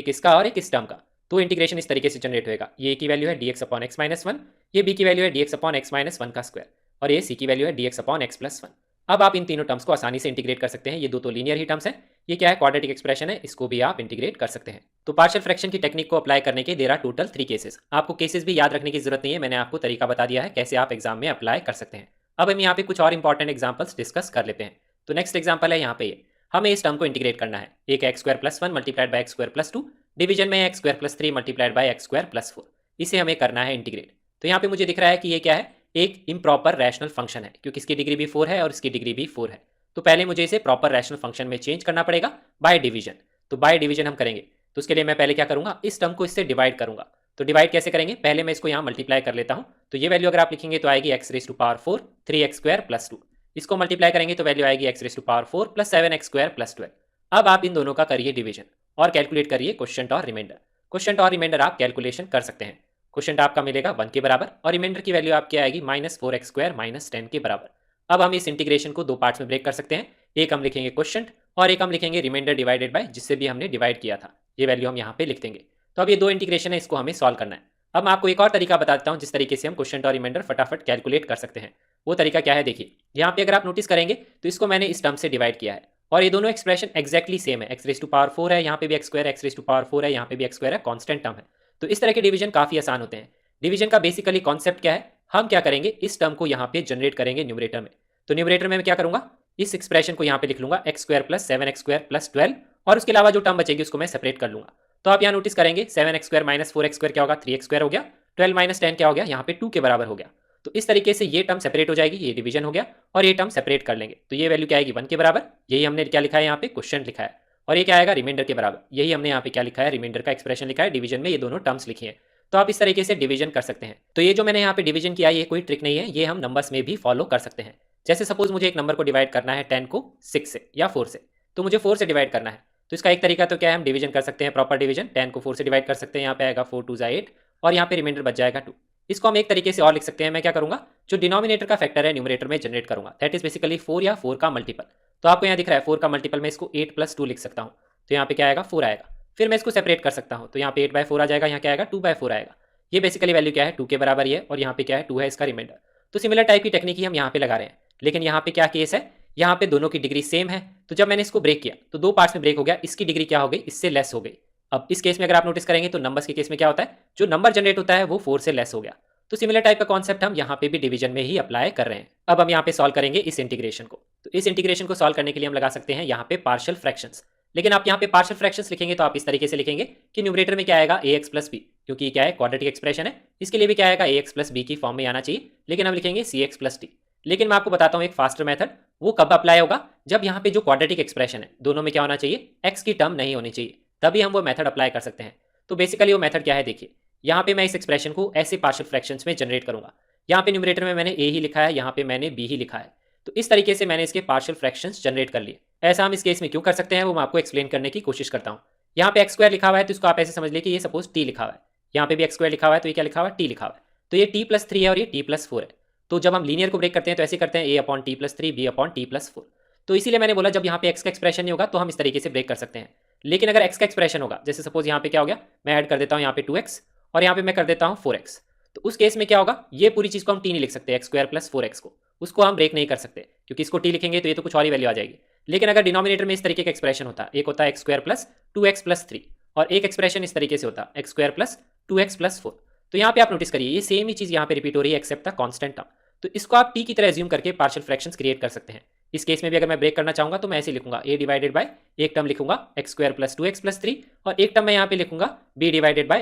इसका और एक इस टर्म का। तो इंटीग्रेशन इस तरीके से जनरेट होगा, ये a की वैल्यू है dx अपॉन एक्स माइनस 1, ये b की वैल्यू है dx अपॉन एक्स माइनस 1 का स्क्वायर, और ये c की वैल्यू है dx अपॉन एक्स प्लस 1। अब आप इन तीनों टर्म्स को आसानी से इंटीग्रेट कर सकते हैं, ये दो तो लीनियर ही टर्म्स हैं, ये क्या है, क्वाड्रेटिक एक्सप्रेशन है, इसको भी आप इंटीग्रेट कर सकते हैं। तो पार्शियल फ्रैक्शन की टेक्निक को अप्लाई करने के देयर आर टोटल 3 केसेस। आपको केसेस भी याद रखने की जरूरत नहीं है, मैंने आपको तरीका बता दिया है कैसे आप एग्जाम में अप्लाई कर सकते हैं। अब हम यहाँ पे कुछ और इंपॉर्टेंट एग्जाम्पल्स डिस्कस कर लेते हैं। तो नेक्स्ट एग्जाम्पल है यहाँ पे ये, हमें इस टर्म को इंटीग्रेट करना है, एक X square plus 1 multiplied by X square plus 2 division में X square plus 3 multiplied by X square plus 4, इसे हमें करना है इंटीग्रेट। तो यहाँ पे मुझे दिख रहा है कि ये क्या है, एक इम्प्रॉपर रैशनल फंक्शन है, क्योंकि इसकी डिग्री भी 4 है और इसकी डिग्री भी 4 है। तो पहले मुझे इसे प्रॉपर रैशनल फंक्शन में चेंज करना पड़ेगा बाय डिवीजन। तो बाय डिवीजन हम करेंगे, तो उसके लिए मैं पहले क्या करूंगा, इस टर्म को इससे डिवाइड करूंगा। तो डिवाइड कैसे करेंगे, पहले मैं इसको यहाँ मल्टीप्लाई कर लेता हूँ। तो ये वैल्यू अगर आप लिखेंगे तो आएगी x raise to power 4 3x square plus 2, इसको मल्टीप्लाई करेंगे तो वैल्यू आएगी x raise to power 4 plus 7x square plus 12। अब आप इन दोनों का करिए डिवीजन और कैलकुलेट करिए क्वोशिएंट और रिमाइंडर। क्वोशिएंट और रिमाइंडर आप कैलकुलेशन कर सकते हैं। क्वोशिएंट आपका मिलेगा 1 के बराबर और रिमाइंडर की वैल्यू आपकी आएगी -4x स्क्वायर -10 के बराबर। अब हम इस इंटीग्रेशन को दो पार्ट्स में ब्रेक कर सकते हैं, एक हम लिखेंगे क्वोशिएंट और एक हम लिखेंगे रिमाइंडर डिवाइडेड बाय जिससे भी हमने डिवाइड किया था, ये वैल्यू हम यहाँ पे लिख देंगे। तो अब ये दो इंटीग्रेशन है, इसको हमें सॉल्व करना है। अब मैं आपको एक और तरीका बता देता हूँ जिस तरीके से हम क्वोशिएंट और रिमाइंडर फटाफट कैलकुलेट कर सकते हैं। वो तरीका क्या है, देखिए यहाँ पे अगर आप नोटिस करेंगे तो इसको मैंने इस टर्म से डिवाइड किया है और ये दोनों एक्सप्रेशन एक्जैक्टली सेम है, एक्स रेज टू पावर 4 है, यहाँ पे भी x square x raise to power 4 है, यहाँ पे भी एक्स स्क्वायर है, कांस्टेंट टर्म है। तो इस तरह के डिवीजन काफी आसान होते हैं। डिवीजन का बेसिकली कॉन्सेप्ट क्या है, हम क्या करेंगे, इस टर्म को यहाँ पे जनरेट करेंगे न्यूमरेटर में। तो न्यूमरेटर में मैं क्या करूंगा, इस एक्सप्रेशन को यहाँ पे लिख लूंगा x square plus 7x² plus 12 और उसके अलावा जो टर्म बचेगी उसको मैं सेपरेट कर लूंगा। तो आप यहाँ नोटिस करेंगे 7x² माइनस 4x² क्या होगा 3x² हो गया, 12 माइनस 10 क्या हो गया यहाँ पे 2 के बराबर हो गया। तो इस तरीके से ये टर्म सेपरेट हो जाएगी, ये डिवीजन हो गया और ये टर्म सेपरेट कर लेंगे तो ये वैल्यू क्या आएगी 1 के बराबर। यही हमने क्या लिखा है यहाँ पे क्वेश्चन लिखा है और ये क्या आएगा रिमाइंडर के बराबर। यही हमने यहाँ पे क्या लिखा है रिमाइंडर का एक्सप्रेशन लिखा है, डिवीजन में ये दोनों टर्म्स लिखी है। तो आप इस तरीके से डिवीजन कर सकते हैं। तो ये जो मैंने यहाँ पे डिवीजन किया ये कोई ट्रिक नहीं है, ये हम नंबर्स में भी फॉलो कर सकते हैं। जैसे सपोज मुझे एक नंबर को डिवाइड करना है 10 को 6 से या 4 से, तो मुझे 4 से डिवाइड करना है। तो इसका एक तरीका तो क्या है हम डिवीजन कर सकते हैं, प्रॉपर डिवीजन 10 को 4 से डिवाइड कर सकते हैं। यहाँ पे आएगा 4 2 8 और यहाँ पे रिमाइंडर बच जाएगा 2। इसको हम एक तरीके से और लिख सकते हैं, मैं क्या करूंगा जो डिनोमिनेटर का फैक्टर है न्यूमरेटर में जनरेट करूंगा, दैट इज बेसिकली 4 या 4 का मल्टीपल। तो आपको यहाँ दिख रहा है 4 का मल्टीपल में इसको 8 + 2 लिख सकता हूँ। तो यहाँ पे क्या आएगा 4 आएगा। फिर मैं इसको सेपरेट कर सकता हूँ, तो यहाँ पे 8/4 आ जाएगा, यहाँ क्या आएगा 2/4 आएगा। ये बेसिकली वैल्यू क्या है 2 के बराबर ही है और यहाँ पे क्या है 2 है इसका रिमाइंडर। तो सिमिलर टाइप की टेक्निक ही हम यहाँ पे लगा रहे हैं, लेकिन यहाँ पे क्या केस है, यहाँ पे दोनों की डिग्री सेम है। तो जब मैंने इसको ब्रेक किया तो 2 पार्ट्स में ब्रेक हो गया, इसकी डिग्री क्या हो गई इससे लेस हो गई। अब इस केस में अगर आप नोटिस करेंगे तो नंबर्स के केस में क्या होता है, जो नंबर जनरेट होता है वो 4 से लेस हो गया। तो सिमिलर टाइप का कॉन्सेप्ट हम यहाँ पे भी डिवीजन में ही अप्लाई कर रहे हैं। अब हम यहाँ पे सॉल्व करेंगे इस इंटीग्रेशन को। तो इस इंटीग्रेशन को सॉल्व करने के लिए हम लगा सकते हैं यहाँ पे पार्शियल फ्रैक्शंस। लेकिन आप यहाँ पे पार्शियल फ्रैक्शंस लिखेंगे तो आप इस तरीके से लिखेंगे कि न्यूमरेटर में क्या आएगा ax + b, क्योंकि क्या है क्वाड्रेटिक एक्सप्रेशन है, इसके लिए भी क्या आएगा ax + b की फॉर्म में आना चाहिए, लेकिन हम लिखेंगे cx + d। लेकिन मैं आपको बताता हूँ एक फास्टर मेथड, वो कब अप्लाई होगा जब यहाँ पे जो क्वाड्रेटिक एक्सप्रेशन है दोनों में क्या होना चाहिए x की टर्म नहीं होनी चाहिए, तभी हम वो मेथड अप्लाई कर सकते हैं। तो बेसिकली वो मेथड क्या है देखिए, यहाँ पे मैं इस एक्सप्रेशन को ऐसे पार्शियल फ्रैक्शंस में जनरेट करूंगा। यहाँ पे न्यूमरेटर में मैंने a ही लिखा है, यहाँ पे मैंने b ही लिखा है। तो इस तरीके से मैंने इसके पार्शियल फ्रैक्शंस जनरेट कर लिए। ऐसा हम इस केस में क्यों कर सकते हैं वो मैं आपको एक्सप्लेन करने की कोशिश करता हूँ। यहाँ पे x² लिखा हुआ है तो इसको आप ऐसे समझ लिए कि ये सपोज t लिखा हुआ है, यहाँ पे भी x² लिखा हुआ है तो ये क्या लिखा हुआ है t लिखा हुआ है। तो ये t + 3 है और ये t + 4 है। तो जब हम लीनियर को ब्रेक करते हैं तो ऐसे करते हैं a/t + 3 b/t + 4। तो इसीलिए मैंने बोला जब यहाँ पे x का एक्सप्रेशन नहीं होगा तो हम इस तरीके से ब्रेक कर सकते हैं। लेकिन अगर x का एक्सप्रेशन होगा, जैसे सपोज यहाँ पे क्या हो गया, मैं ऐड कर देता हूँ यहाँ पे 2x और यहाँ पे मैं कर देता हूँ 4x, तो उस केस में क्या होगा, ये पूरी चीज को हम t नहीं लिख सकते, x² + 4x को, उसको हम ब्रेक नहीं कर सकते क्योंकि इसको t लिखेंगे तो ये तो कुछ और ही वैल्यू आ जाएगी। लेकिन अगर डिनोमिनेटर में इस तरीके का एक्सप्रेशन होता, एक होता है x² + 2x + 3 और एक एक्सप्रेशन इस तरीके से होता x² + 2x + 4। तो यहाँ पे आप नोटिस करिए ये सेम ही चीज यहाँ पे रिपीट हो रही है एक्सेप्ट द कांस्टेंट टर्म। तो इसको आप t की तरह एज्यूम करके पार्शियल फ्रैक्शंस क्रिएट कर सकते हैं। इस केस में भी अगर मैं ब्रेक करना चाहूंगा तो मैं ऐसे लिखूंगा a/, एक टर्म लिखूंगा x² + 2x + 3 और एक टर्म मैं यहाँ पे लिखूंगा b/,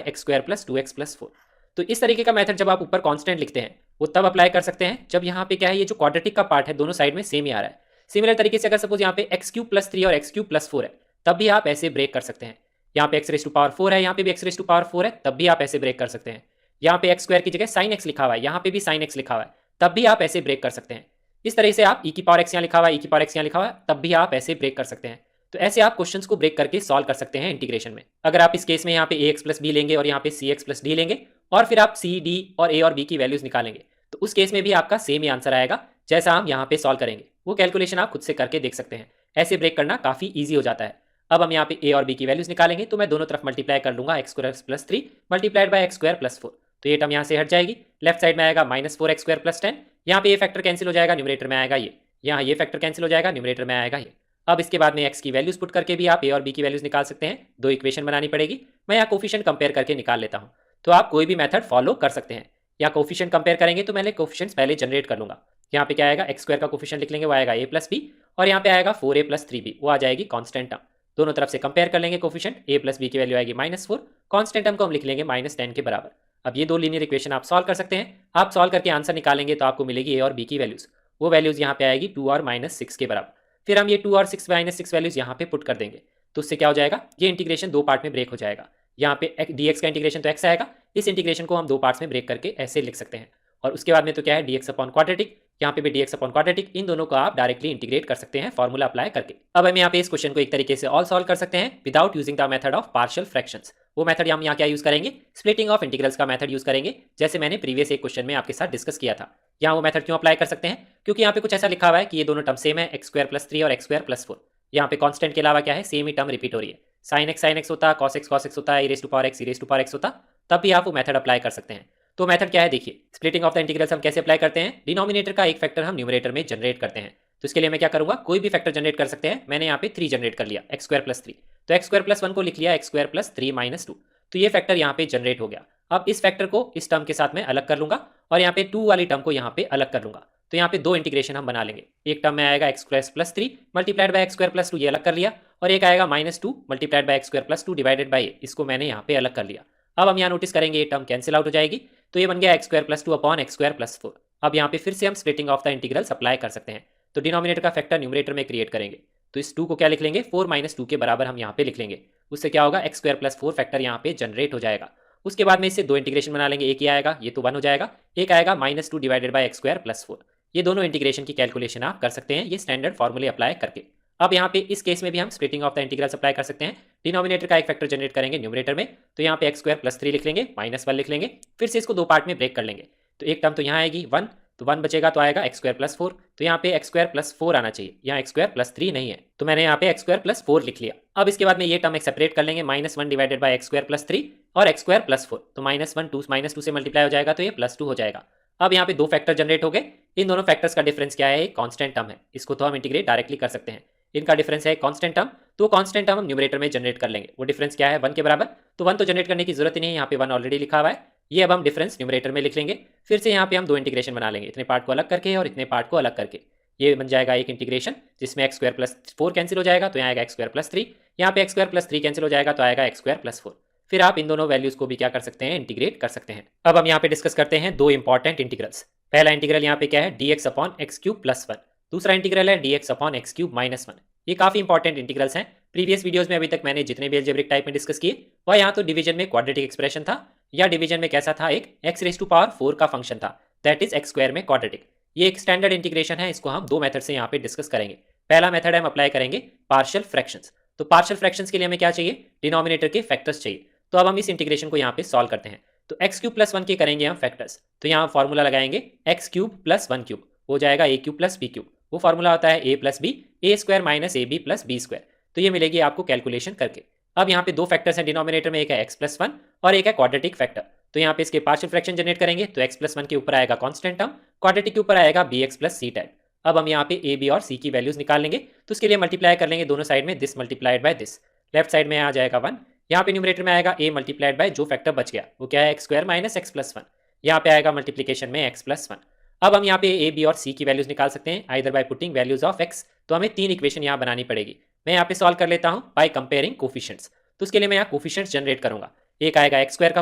x² + 2x + 4। तो इस तरीके का मेथड जब आप ऊपर कांस्टेंट लिखते हैं वो तब अप्लाई कर सकते हैं जब यहाँ पे क्या है, ये जो क्वाड्रेटिक का पार्ट है दोनों साइड में सेम ही आ रहा है। सिमिलर तरीके से अगर सपोज यहाँ पे x³ + 3 और x³ + 4 है तब भी आप ऐसे ब्रेक कर सकते हैं। यहाँ पे x⁴ है, यहाँ पे भी x⁴ है, तब भी आप ऐसे ब्रेक कर सकते हैं। यहाँ पे x² की जगह sin x लिखा हुआ है, यहाँ पे भी sin x लिखा हुआ है, तब भी आप ऐसे ब्रेक कर सकते हैं। इस तरह से आप e⁻x यहाँ लिखा हुआ है, e⁻x यहाँ लिखा हुआ है, तब भी आप ऐसे ब्रेक कर सकते हैं। तो ऐसे आप क्वेश्चंस को ब्रेक करके सॉल्व कर सकते हैं इंटीग्रेशन में। अगर आप इस केस में यहाँ पे ax + b लेंगे और यहाँ पे cx + d लेंगे और फिर आप c, d और a और b की वैल्यूज निकालेंगे तो उस केस में भी आपका सेम ही आंसर आएगा जैसा हम यहाँ पे सॉल्व करेंगे। वो कैलकुलेशन आप खुद से करके देख सकते हैं, ऐसे ब्रेक करना काफी ईजी हो जाता है। अब हम यहाँ पे a और b की वैल्यूज निकालेंगे तो मैं दोनों तरफ मल्टीप्लाई कर लूंगा x² + 3 × x² + 4। तो ये टर्म यहाँ से हट जाएगी, लेफ्ट साइड में आएगा -4x² + 10। यहाँ पे ये फैक्टर कैंसिल हो जाएगा, न्यूमरेटर में आएगा ये, यहाँ ये फैक्टर कैंसिल हो जाएगा, न्यूमरेटर में आएगा ये। अब इसके बाद में x की वैल्यूज पुट करके भी आप a और b की वैल्यूज निकाल सकते हैं। दो इक्वेशन बनानी पड़ेगी, मैं यहाँ कोफिशिएंट कंपेयर करके निकाल लेता हूँ। तो आप कोई भी मेथड फॉलो कर सकते हैं। यहाँ कोफिशिएंट कंपेयर करेंगे तो मैंने कोफिशिएंट्स पहले जनरेट कर लूंगा। यहाँ पे क्या आएगा, x² का कोफिशिएंट लिख लेंगे वो आएगा a + b और यहाँ पे आएगा 4a + 3b, वो आ जाएगी कांस्टेंट टर्म। दोनों तरफ से कंपेयर कर लेंगे कोफिशिएंट, a + b की वैल्यू आएगी -4, कांस्टेंट टर्म को हम लिख लेंगे -10 के बराबर। अब ये दो लीनियर इक्वेशन आप सॉल्व कर सकते हैं। आप सॉल्व करके आंसर निकालेंगे तो आपको मिलेगी a और b की वैल्यूज, वो वैल्यूज यहाँ पे आएगी 2 और -6 के बराबर। फिर हम ये 2 और 6 -6 वैल्यूज यहाँ पे पुट कर देंगे तो उससे क्या हो जाएगा, ये इंटीग्रेशन दो पार्ट में ब्रेक हो जाएगा। यहाँ पे dx का इंटीग्रेशन तो x आएगा, इस इंटीग्रेशन को हम दो पार्ट्स में ब्रेक करके ऐसे लिख सकते हैं। और उसके बाद में तो क्या है dx/क्वाड्रेटिक, यहाँ पे भी dx/क्वाड्रेटिक, इन दोनों को आप डायरेक्टली इंटीग्रेट कर सकते हैं फॉर्मूला अप्लाई करके। अब हम यहाँ पे इस क्वेश्चन को एक तरीके से ऑल सॉल्व कर सकते हैं without using the method of partial fractions. वो मेथड हम यहाँ क्या यूज करेंगे, स्प्लिटिंग ऑफ इंटीग्रल्स का मेथड यूज करेंगे, जैसे मैंने प्रीवियस एक क्वेश्चन में आपके साथ डिस्कस किया था। यहाँ वो मेथड क्यों अप्लाई कर सकते हैं, क्योंकि यहाँ पे कुछ ऐसा लिखा हुआ है कि ये दोनों टर्म सेम है, x² + 3 और x² + 4। यहाँ पे कांस्टेंट के अलावा क्या है, सेम ही टर्म रिपीट हो रही है, sin x होता, cos x होता, e⁻x होता, तब भी आप वो मेथड अप्लाई कर सकते हैं। तो मेथड क्या है देखिए, स्प्लिटिंग ऑफ द इंटीग्रल्स हम कैसे अप्लाई करते हैं, डिनोमिनेटर का एक फैक्टर हम न्यूमरेटर में जनरेट करते हैं। तो इसके लिए मैं क्या करूंगा, कोई भी फैक्टर जनरेट कर सकते हैं। मैंने यहाँ पे 3 जनरेट कर लिया, x² + 3, तो x² + 1 को लिख लिया x² + 3 - 2, तो ये फैक्टर यहाँ पे जनरेट हो गया। अब इस फैक्टर को इस टर्म के साथ में अलग कर लूंगा और यहाँ पे 2 वाली टर्म को यहाँ पे अलग कर लूंगा। तो यहाँ पे दो इंटीग्रेशन हम बना लेंगे। एक टर्म में आएगा X square plus 3 multiplied by X square plus 2, ये अलग कर लिया, और एक आएगा -2 multiplied by X square plus 2 divided by A, इसको मैंने यहाँ पे अलग कर लिया। अब हम यहाँ नोटिस करेंगे ये टर्म कैंसिल आउट हो जाएगी, तो ये बन गया x square plus 2 upon x square plus 4। अब यहाँ पे फिर से हम splitting of the integrals apply कर सकते हैं। तो डिनोमिनेटर का फैक्टर न्यूमरेटर में क्रिएट करेंगे, तो इस 2 को क्या लिख लेंगे, 4 - 2 के बराबर हम यहाँ पे लिख लेंगे। उससे क्या होगा, एक्स स्क्वायर प्लस 4 फैक्टर यहाँ पे जनरेट हो जाएगा। उसके बाद में इससे दो इंटीग्रेशन बना लेंगे, एक ही आएगा, ये तो 1 हो जाएगा, एक आएगा -2 divided bye X square plus 4। ये दोनों इंटीग्रेशन की कैलकुलेशन आप कर सकते हैं ये स्टैंडर्ड फॉर्मूले अप्लाई करके। अब यहाँ पे इस केस में भी हम splitting of the integrals apply कर सकते हैं। डिनोमिनेटर का एक फैक्टर जनरेट करेंगे न्यूमरेटर में, तो यहाँ पे एक्स स्क्वायर प्लस 3 लिख लेंगे, -1 लिख लेंगे, फिर से इसको दो पार्ट में ब्रेक कर लेंगे। तो एक टर्म तो यहाँ आएगी 1, तो 1 बचेगा तो आएगा एक्स स्क्वायर प्लस 4, तो यहाँ पे एक्स स्क्वायर प्लस 4 आना चाहिए, यहाँ एक्स स्क्वायर प्लस 3 नहीं है, तो मैंने यहाँ पे एक्स स्क्वायर प्लस 4 लिख लिया। अब इसके बाद में ये टर्म एक सेपरेट कर लेंगे, -1 divided by X square plus 3 और एक्स स्क्वायर प्लस 4, तो -2 से मल्टीप्लाई हो जाएगा, तो ये +2 हो जाएगा। अब यहाँ पे दो फैक्टर जनरेट हो गए, इन दोनों फैक्टर्स का डिफरेंस क्या है, एक कांस्टेंट टर्म है, इसको तो हम इंटीग्रेट डायरेक्टली कर सकते हैं। इनका डिफरेंस है कांस्टेंट टर्म, तो कांस्टेंट टर्म हम न्यूमरेटर में जनरेट कर लेंगे। वो डिफरेंस क्या है, 1 के बराबर, तो 1 तो जनरेट करने की जरूरत ही नहीं है, यहाँ पे 1 ऑलरेडी लिखा हुआ है। ये अब हम डिफरेंस न्यूमरेटर में लिख लेंगे। फिर से यहाँ पे हम दो इंटीग्रेशन बना लेंगे, इतने पार्ट को अलग करके और इतने पार्ट को अलग करके। ये बन जाएगा एक इंटीग्रेशन जिसमें एक्स स्क्वायर प्लस 4 कैंसिल हो जाएगा, तो यहाँ आएगा एक्स स्क्वायर प्लस 3, यहाँ पे एक्स स्क्वायर प्लस 3 कैंसिल हो जाएगा, तो आएगा एक्स स्क्वायर प्लस 4। फिर आप इन दोनों वैल्यूज को भी क्या कर सकते हैं, इंटीग्रेट कर सकते हैं। अब हम यहाँ पे डिस्कस करते हैं दो इंपॉर्टेंट इंटीग्रल्स। पहला इंटीग्रल यहाँ पे क्या है, dx upon x cube plus 1, दूसरा इंटीग्रल है dx upon x cube minus 1। ये काफी इंपॉर्टेंट इंटीग्रल्स हैं। प्रीवियस वीडियोस में अभी तक मैंने जितने भी अलजेब्रिक टाइप में डिस्कस किए, वह यहाँ तो डिवीजन में क्वाड्रेटिक एक्सप्रेशन था, या डिवीजन में कैसा था, एक एक्स रेज टू पावर 4 का फंक्शन था, दैट इज एक्स स्क्वायर में क्वाड्रेटिक। ये एक स्टैंडर्ड इंटीग्रेशन है, इसको हम दो मेथड से यहाँ पे डिस्कस करेंगे। पहला मेथड हम अप्लाई करेंगे पार्शियल फ्रैक्शंस। तो पार्शियल फ्रैक्शंस के लिए हमें क्या चाहिए, डिनोमिनेटर के फैक्टर्स चाहिए। तो अब हम इस इंटीग्रेशन को यहाँ पे सॉल्व करते हैं। तो एक्स क्यूब प्लस 1 के करेंगे हम फैक्टर्स, तो यहाँ फॉर्मूला लगाएंगे एक्स क्यूब प्लस 1 क्यूब, हो जाएगा A cube plus B cube. वो फॉर्मूला होता है A plus B, A square minus A B plus B square. तो ये मिलेगी आपको कैलकुलेशन करके। अब यहाँ पे दो फैक्टर्स हैं डिनोमिनेटर में, एक है एक्स प्लस 1 और एक है क्वाड्रेटिक फैक्टर। तो यहाँ पे इसके पार्शियल फ्रैक्शन जनरेट करेंगे, तो एक्स प्लस 1 के ऊपर आएगा कांस्टेंट टर्म, क्वाड्रेटिक के ऊपर आएगा b x plus c type. अब हम यहाँ पे ए बी और सी की वैल्यूज निकाल लेंगे, तो उसके लिए मल्टीप्लाई कर लेंगे दोनों साइड में, this multiplied by this. Left side में आ जाएगा 1, यहाँ पे न्यूमरेटर में आएगा a मल्टीप्लाइड बाय जो फैक्टर बच गया, वो क्या है x square minus x plus 1, यहाँ पे आएगा मल्टीप्लीकेशन में एक्स प्लस 1। अब हम यहाँ पे a b और c की वैल्यूज निकाल सकते हैं either by putting values of x। तो हमें तीन इक्वेशन यहाँ बनानी पड़ेगी। मैं यहाँ पे सॉल्व कर लेता हूँ बाय कंपेयरिंग कोफिशिएंट्स। तो उसके लिए मैं यहाँ कोफिशिएंट्स जनरेट करूंगा, एक आएगा एक्स स्क्वायर का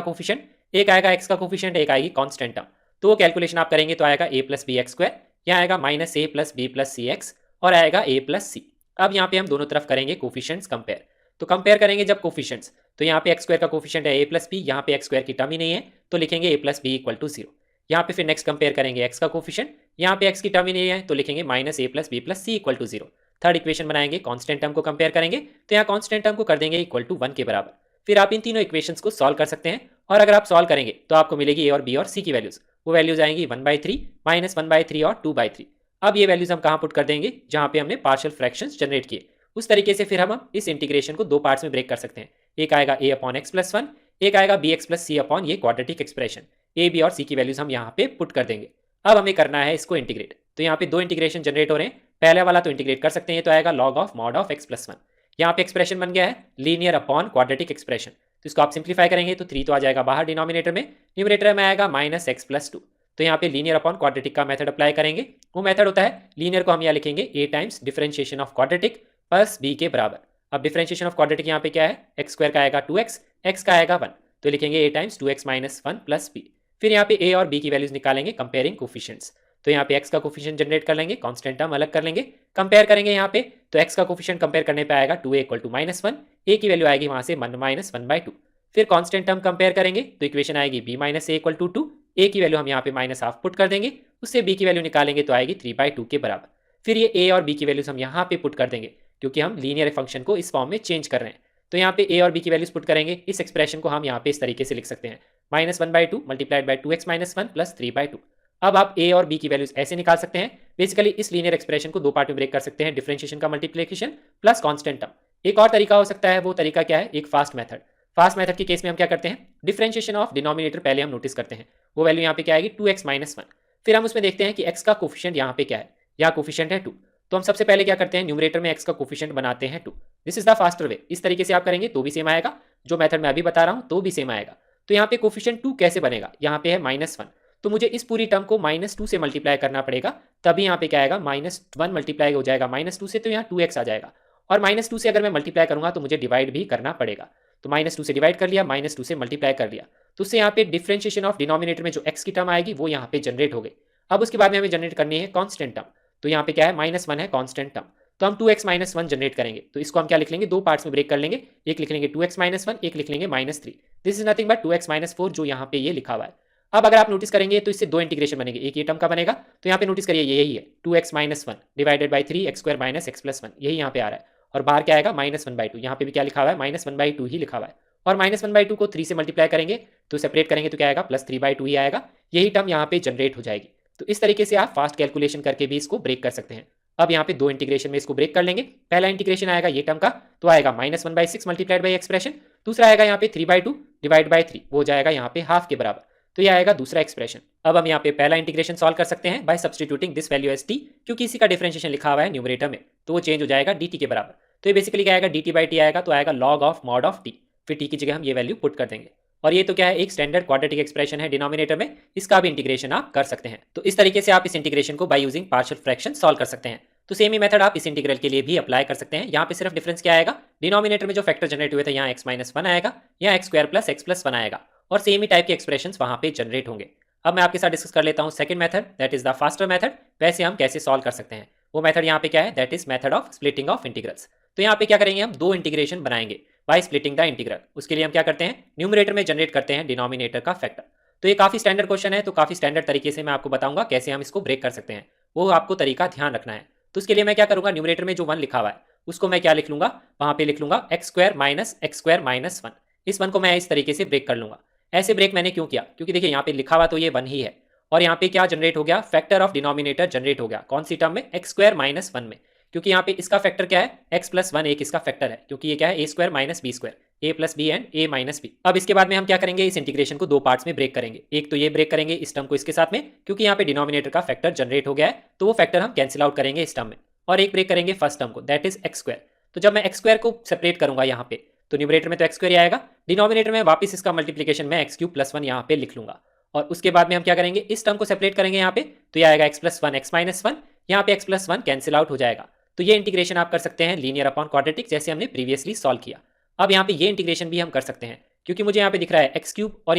कोफिशिएंट, एक आएगा एक्स का कोफिशिएंट, एक आएगी कांस्टेंट टर्म। तो वो कैलकुलेशन आप करेंगे तो आएगा a plus B x square, यहाँ आएगा minus a plus b plus c x, और आएगा a प्लस सी। अब यहाँ पे हम दोनों तरफ करेंगे कोफिशिएंट्स कंपेयर। तो कंपेयर करेंगे जब कोफिशिएंट्स, तो यहाँ पे एक्स स्क्वायर का कोफिशिएंट है a प्लस बी, यहाँ पे एक्स स्क्वायर की टर्म ही नहीं है, तो लिखेंगे a plus b equal to 0। यहाँ पे फिर नेक्स्ट कंपेयर करेंगे x का कोफिशिएंट, यहाँ पे x की टर्म ही नहीं है, तो लिखेंगे minus a plus b plus c equal to 0। Third equation बनाएंगे, कांस्टेंट टर्म को कंपेयर करेंगे, तो यहाँ कांस्टेंट टर्म को कर देंगे इक्वल टू 1 के बराबर। फिर आप इन तीनों इक्वेशंस को सॉल्व कर सकते हैं, और अगर आप सॉल्व करेंगे तो आपको मिलेगी a और b और c की वैल्यूज। वो वैल्यूज आएंगी 1/3 माइनस 1/3 और 2/3। अब ये वैल्यूज हम कहाँ पुट कर देंगे, जहाँ पे हमने पार्शियल फ्रैक्शंस जनरेट किए। उस तरीके से फिर हम इस इंटीग्रेशन को दो पार्ट्स में ब्रेक कर सकते हैं, एक आएगा a अपॉन एक्स प्लस 1, एक आएगा बी एक्स प्लस सी अपॉन ये क्वाड्रेटिक एक्सप्रेशन। ए बी और सी की वैल्यूज हम यहाँ पे पुट कर देंगे। अब हमें करना है इसको इंटीग्रेट। तो यहाँ पे दो इंटीग्रेशन जनरेट हो रहे हैं, पहले वाला तो इंटीग्रेट कर सकते हैं, तो आएगा log of mod of x plus 1। यहाँ पे एक्सप्रेशन बन गया है लीनियर अपॉन क्वाड्रेटिक एक्सप्रेशन, तो इसको आप सिंप्लीफाई करेंगे तो 3 तो आ जाएगा बाहर डिनोमिनेटर में, न्यूमरेटर में आएगा माइनस एक्स प्लस 2। तो यहाँ पे लीनियर अपॉन क्वाड्रेटिक का मेथड अप्लाई करेंगे। वो मेथड होता है लीनियर को हम यहाँ लिखेंगे a times differentiation of quadratic plus b के बराबर। अब डिफरेंशिएशन ऑफ क्वाड्रेटिक यहाँ पे क्या है, एक्स स्क्वायर का आएगा 2x, x का आएगा 1, तो लिखेंगे a times 2x minus 1 plus b। फिर यहाँ पे a और b की वैल्यूज निकालेंगे कंपेयरिंग कोफिशिएंट्स। तो यहाँ पे x का कोफिशिएंट जनरेट कर लेंगे, कांस्टेंट टर्म अलग कर लेंगे, कंपेयर करेंगे यहाँ पे, तो x का कोफिशिएंट कंपेयर करने पे आएगा 2a equal to minus 1, a की वैल्यू आएगी वहां से 1 माइनस 1/2। फिर कांस्टेंट टर्म कंपेयर करेंगे तो इक्वेशन आएगी b minus a equal to 2, a की वैल्यू हम यहाँ पे माइनस हाफ पुट कर देंगे, उससे b की वैल्यू निकालेंगे तो आएगी 3/2 के बराबर। फिर ये a और b की वैल्यूज हम यहाँ पे पुट कर देंगे, क्योंकि हम लीनियर फंक्शन को इस फॉर्म में चेंज कर रहे हैं। तो यहाँ पे a और b की वैल्यूज पुट करेंगे, इस एक्सप्रेशन को हम यहाँ पे इस तरीके से लिख सकते हैं -1/2 multiplied by 2x minus 1 plus 3/2। अब आप a और b की वैल्यूज ऐसे निकाल सकते हैं। बेसिकली इस लीनियर एक्सप्रेशन को दो पार्ट में ब्रेक कर सकते हैं, डिफरेंशिएशन का मल्टीप्लिकेशन प्लस कांस्टेंट टर्म। एक और तरीका हो सकता है, वो तरीका क्या है, एक फास्ट मेथड। फास्ट मेथड के केस में हम क्या करते हैं, डिफरेंशिएशन ऑफ डिनोमिनेटर पहले हम नोटिस करते हैं, वो वैल्यू यहाँ पे क्या आएगी 2x माइनस 1। फिर हम उसमें देखते हैं कि x का कोफिशिएंट यहाँ पे क्या है, यहाँ कोफिशिएंट है 2। तो हम सबसे पहले क्या करते हैं, न्यूमरेटर में x का कोफिशिएंट बनाते हैं 2। This is the faster way. इस तरीके से आप करेंगे तो भी सेम आएगा, जो मेथड मैं अभी बता रहा हूँ तो भी सेम आएगा। तो यहाँ पे कोफिशिएंट 2 कैसे बनेगा, यहाँ पे है -1, तो मुझे इस पूरी टर्म को -2 से मल्टीप्लाई करना पड़ेगा, तभी यहाँ पे क्या आएगा -1 मल्टीप्लाई हो जाएगा -2 से, तो यहाँ 2x आ जाएगा। और -2 से अगर मैं मल्टीप्लाई करूंगा तो मुझे डिवाइड भी करना पड़ेगा। तो -2 से डिवाइड कर लिया, -2 से मल्टीप्लाई कर लिया, तो उससे यहाँ पे डिफरेंशिएशन ऑफ डिनोमिनेटर में जो x की टर्म आएगी वो यहाँ पे जनरेट हो गई। अब उसके बाद में हमें जनरेट करनी है कांस्टेंट टर्म। तो यहाँ पे क्या है, -1 है कांस्टेंट टर्म। तो हम 2x - 1 जनरेट करेंगे। तो इसको हम क्या लिख लेंगे, दो पार्ट्स में ब्रेक कर लेंगे। एक लिख लेंगे 2x - 1, एक लिख लेंगे -3। This is nothing but 2x - 4 जो यहाँ पे ये लिखा हुआ है। अब अगर आप नोटिस करेंगे तो इससे दो इंटीग्रेशन बनेंगे, एक ये टर्म का बनेगा। तो यहाँ पे नोटिस करिए ये यही है 2x - 1 divided by 3x² - x + 1, यही यहाँ पे आ रहा है। और बाहर क्या आएगा -1/2, यहाँ पे भी क्या लिखा हुआ है -1/2 ही लिखा हुआ है। और -1/2 को 3 से मल्टीप्लाई करेंगे तो सेपरेट करेंगे तो क्या आएगा +3/2 ही आएगा। यही टर्म यहाँ पे जनरेट हो जाएगी। तो इस तरीके से आप फास्ट कैलकुलेशन करके भी इसको ब्रेक कर सकते हैं। अब यहाँ पे दो इंटीग्रेशन में इसको ब्रेक कर लेंगे। पहला इंटीग्रेशन आएगा ये टर्म का, तो आएगा -1/6 मल्टीप्लाइड बाई एक्सप्रेशन। दूसरा आएगा यहाँ पे 3/2 डिवाइड बाई 3, वो जाएगा यहाँ पे हाफ के बराबर। तो ये आएगा दूसरा एक्सप्रेशन। अब हम यहाँ पे पहला इंटीग्रेशन सॉल्व कर सकते हैं by substituting this value as t, क्योंकि इसी का डिफरेंशिएशन लिखा हुआ है न्यूमरेटर में, तो वो चेंज हो जाएगा dt के बराबर। तो ये बेसिकली क्या आएगा, dt/t आएगा, तो आएगा log of mod of t। फिर t की जगह हम ये वैल्यू पुट कर देंगे। और ये तो क्या है, एक स्टैंडर्ड क्वाड्रेटिक एक्सप्रेशन है डिनोमिनेटर में, इसका भी इंटीग्रेशन आप कर सकते हैं। तो इस तरीके से आप इस इंटीग्रेशन को by using partial fraction solve कर सकते हैं। तो सेम ही मेथड आप इस इंटीग्रल के लिए भी अप्लाई कर सकते हैं। यहाँ पे सिर्फ डिफरेंस क्या आएगा, डिनोमिनेटर में जो फैक्टर जनरेट हुए थे यहाँ x - 1 आएगा, यहाँ x² + x + 1 आएगा, और सेम ही टाइप के एक्सप्रेशंस वहाँ पे जनरेट होंगे। अब मैं आपके साथ डिस्कस कर लेता हूँ second method, that is the faster method. वैसे हम कैसे सॉल्व कर सकते हैं, वो मेथड यहाँ पे क्या है, that is method of splitting of integrals. तो यहाँ पे क्या करेंगे, हम दो इंटीग्रेशन बनाएंगे बाय स्प्लिटिंग द इंटीग्रल। उसके लिए हम क्या करते हैं, न्यूमरेटर में जनरेट करते हैं डिनोमिनेटर का फैक्टर। तो ये काफी स्टैंडर्ड क्वेश्चन है, तो काफी स्टैंडर्ड तरीके से मैं आपको बताऊंगा कैसे हम इसको ब्रेक कर सकते हैं, वो आपको तरीका ध्यान रखना है। तो उसके लिए मैं क्या करूंगा, न्यूमरेटर में जो 1 लिखा हुआ है उसको मैं क्या लिख लूंगा, वहां पे लिख लूंगा x² - x² - 1। इस 1 को मैं इस तरीके से ब्रेक कर लूंगा। ऐसे ब्रेक मैंने क्यों किया, क्योंकि देखिए यहाँ पे लिखा हुआ तो ये 1 ही है, और यहाँ पे क्या जनरेट हो गया, फैक्टर ऑफ डिनोमिनेटर जनरेट हो गया। कौन सी टर्म में, x² - 1 में, क्योंकि यहाँ पे इसका फैक्टर क्या है, x + 1 एक इसका फैक्टर है, क्योंकि ये क्या है a² - b², a + b and a - b। अब इसके बाद में हम क्या करेंगे, इस इंटीग्रेशन को दो पार्ट्स में ब्रेक करेंगे। एक तो ये ब्रेक करेंगे इस टर्म को इसके साथ में, क्योंकि यहाँ पे डिनोमिनेटर का फैक्टर जनरेट हो गया है, तो वो फैक्टर हम कैंसिल आउट करेंगे इस टर्म में। और एक ब्रेक करेंगे फर्स्ट टर्म को, दैट इज x²। तो जब मैं x² को सेपरेट करूंगा यहाँ पे, तो न्यूमरेटर में तो x² ही आएगा, डिनोमिनेटर में वापस इसका मल्टीप्लीकेशन में x³ + 1 यहाँ पे लिख लूंगा। और उसके बाद में हम क्या करेंगे, इस टर्म को सेपरेट करेंगे यहाँ पे, तो ये आएगा x + 1 x - 1, यहाँ पे x + 1 कैंसिल आउट हो जाएगा। तो ये इंटीग्रेशन आप कर सकते हैं लीनियर अपॉन क्वाड्रेटिक, जैसे हमने प्रीवियसली सॉल्व किया। अब यहाँ पे ये इंटीग्रेशन भी हम कर सकते हैं, क्योंकि मुझे यहाँ पे दिख रहा है x³ और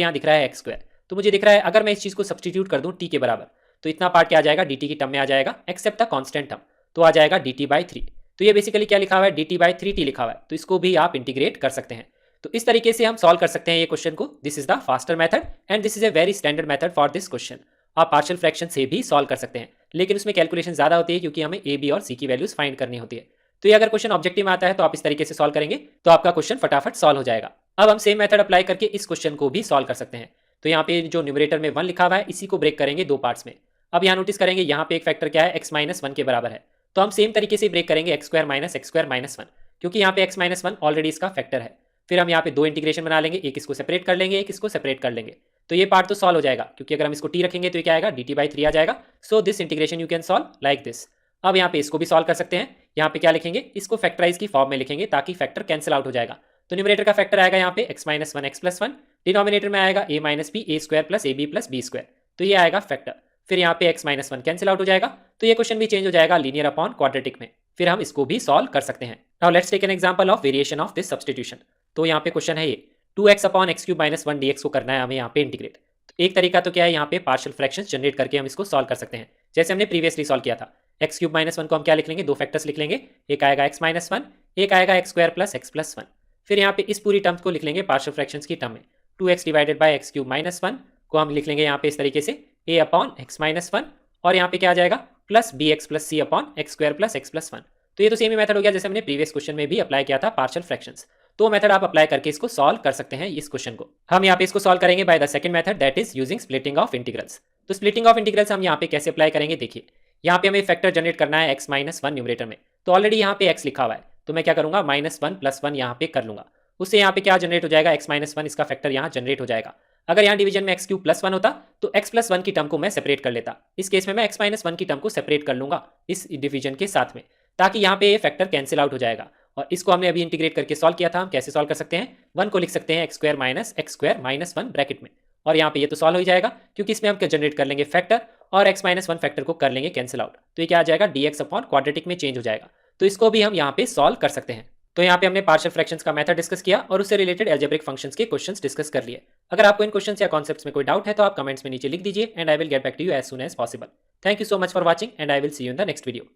यहाँ दिख रहा है x²। तो मुझे दिख रहा है अगर मैं इस चीज को सब्सटीट्यूट कर दूं t के बराबर, तो इतना पार्ट क्या आ जाएगा, dt की टर्म में आ जाएगा, एक्सेप्ट द कांस्टेंट टर्म, तो आ जाएगा dt/3। तो ये बेसिकली क्या लिखा हुआ है, dt/3t लिखा हुआ है, तो इसको भी आप इंटीग्रेट कर सकते हैं। तो इस तरीके से हम सॉल्व कर सकते हैं ये क्वेश्चन को। This is the faster method and this is a very standard method for this question. आप पार्शियल फ्रैक्शन से भी सॉल्व कर सकते हैं, लेकिन उसमें कैलकुलेशन ज्यादा होती है, क्योंकि हमें a, b और c की वैल्यूज फाइंड करनी होती है। तो ये अगर क्वेश्चन ऑब्जेक्टिव में आता है तो आप इस तरीके से सॉल्व करेंगे तो आपका क्वेश्चन फटाफट सॉल्व हो जाएगा। अब हम सेम मेथड अप्लाई करके इस क्वेश्चन को भी सॉल्व कर सकते हैं। तो यहाँ पे जो न्यूमरेटर में 1 लिखा हुआ है, इसी को ब्रेक करेंगे दो पार्ट्स में। अब यहाँ नोटिस करेंगे यहाँ पे एक फैक्टर क्या है, x - 1 के बराबर है, तो हम सेम तरीके से ब्रेक करेंगे x² - x² - 1, क्योंकि यहाँ पे x - 1 ऑलरेडी इसका फैक्टर है। फिर हम यहाँ पे दो इंटीग्रेशन बना लेंगे, एक इसको सेपरेट कर लेंगे, एक इसको सेपरेट कर लेंगे। तो ये पार्ट तो सॉल्व हो जाएगा, क्योंकि अगर हम इसको t रखेंगे तो ये क्या आएगा, dt/3 आ जाएगा। So this integration you can solve like this. अब यहाँ पे इसको भी सॉल्व कर सकते हैं। यहाँ पे क्या लिखेंगे, इसको फैक्टराइज की फॉर्म में लिखेंगे, ताकि फैक्टर कैंसिल आउट हो जाएगा। तो न्यूमरेटर का फैक्टर आएगा यहाँ पे x - 1 x + 1, डिनोमिनेटर में आएगा a - b a² + ab + b², तो ये आएगा फैक्टर। फिर यहाँ पे x - 1 कैंसिल आउट हो जाएगा, तो ये क्वेश्चन भी चेंज हो जाएगा लीनियर अपॉन क्वाड्रेटिक में। फिर हम इसको भी सॉल्व कर सकते हैं। Now let's take an example of variation of this substitution. तो यहाँ पे क्वेश्चन है ये 2x/x³ - 1 dx को करना है हमें यहाँ पे इंटीग्रेट। तो एक तरीका तो क्या है, यहाँ पे पार्शियल फ्रैक्शंस जनरेट करके हम इसको सॉल्व कर सकते हैं, जैसे हमने प्रीवियसली सॉल्व किया था। x³ - 1 को हम क्या लिख लेंगे, दो फैक्टर्स लिख लेंगे, एक आएगा x - 1, एक आएगा x² + x + 1। फिर यहाँ पे इस पूरी टर्म्स को लिख लेंगे पार्शियल फ्रैक्शंस की टर्म में। 2x डिवाइडेड बाय x³ - 1 को हम लिख लेंगे यहाँ पे इस तरीके से a/x - 1, और यहाँ पे क्या आ जाएगा प्लस bx + c/x² + x + 1। तो ये तो सेम ही मेथड हो गया जैसे हमने प्रीवियस क्वेश्चन में भी अप्लाई किया था पार्शियल फ्रैक्शंस। तो मेथड आप अप्लाई करके इसको सॉल्व कर सकते हैं इस क्वेश्चन को। हम यहाँ पे इसको सॉल्व करेंगे by the second method, that is using splitting of integrals. तो स्प्लिटिंग ऑफ इंटीग्रल्स हम यहाँ पे कैसे अप्लाई करेंगे, देखिए यहाँ पे हमें फैक्टर जनरेट करना है x - 1 न्यूमरेटर में, तो ऑलरेडी यहाँ पे x लिखा हुआ है, तो मैं क्या करूंगा -1 + 1 यहाँ पे कर लूंगा। उससे यहाँ पे क्या जनरेट हो जाएगा, x - 1 इसका फैक्टर यहाँ जनरेट हो जाएगा। अगर यहाँ डिवीजन में x³ + 1 होता तो x + 1 की टर्म को मैं सेपरेट कर लेता। इस केस में मैं x - 1 की टर्म को सेपरेट कर लूंगा इस डिवीजन के साथ में, ताकि यहाँ पे ये फैक्टर कैंसिल आउट हो जाएगा। और इसको हमने अभी इंटीग्रेट करके सॉल्व किया था। हम कैसे सॉल्व कर सकते हैं, 1 को लिख सकते हैं x² - x² - 1 ब्रैकेट में, और यहाँ पे ये तो सॉल्व हो ही जाएगा, क्योंकि इसमें हम क्या जनरेट कर लेंगे फैक्टर, और x माइनस वन फैक्टर को कर लेंगे कैंसिल आउट, तो ये क्या आ जाएगा, dx अपॉन क्वाड्रेटिक में चेंज हो जाएगा। तो इसको भी हम यहाँ पे सॉल्व कर सकते हैं। तो यहाँ पे हमने पार्शियल फ्रैक्शंस का मेथड डिस्कस किया और उससे रिलेटेड अलजेब्रिक फंक्शंस के क्वेश्चंस डिस्कस कर लिए। अगर आपको इन क्वेश्चंस या कॉन्सेप्ट्स में कोई डाउट है तो आप कमेंट्स में नीचे लिख दीजिए and I will get back to you as soon as possible. Thank you so much for watching and I will see you in the next video.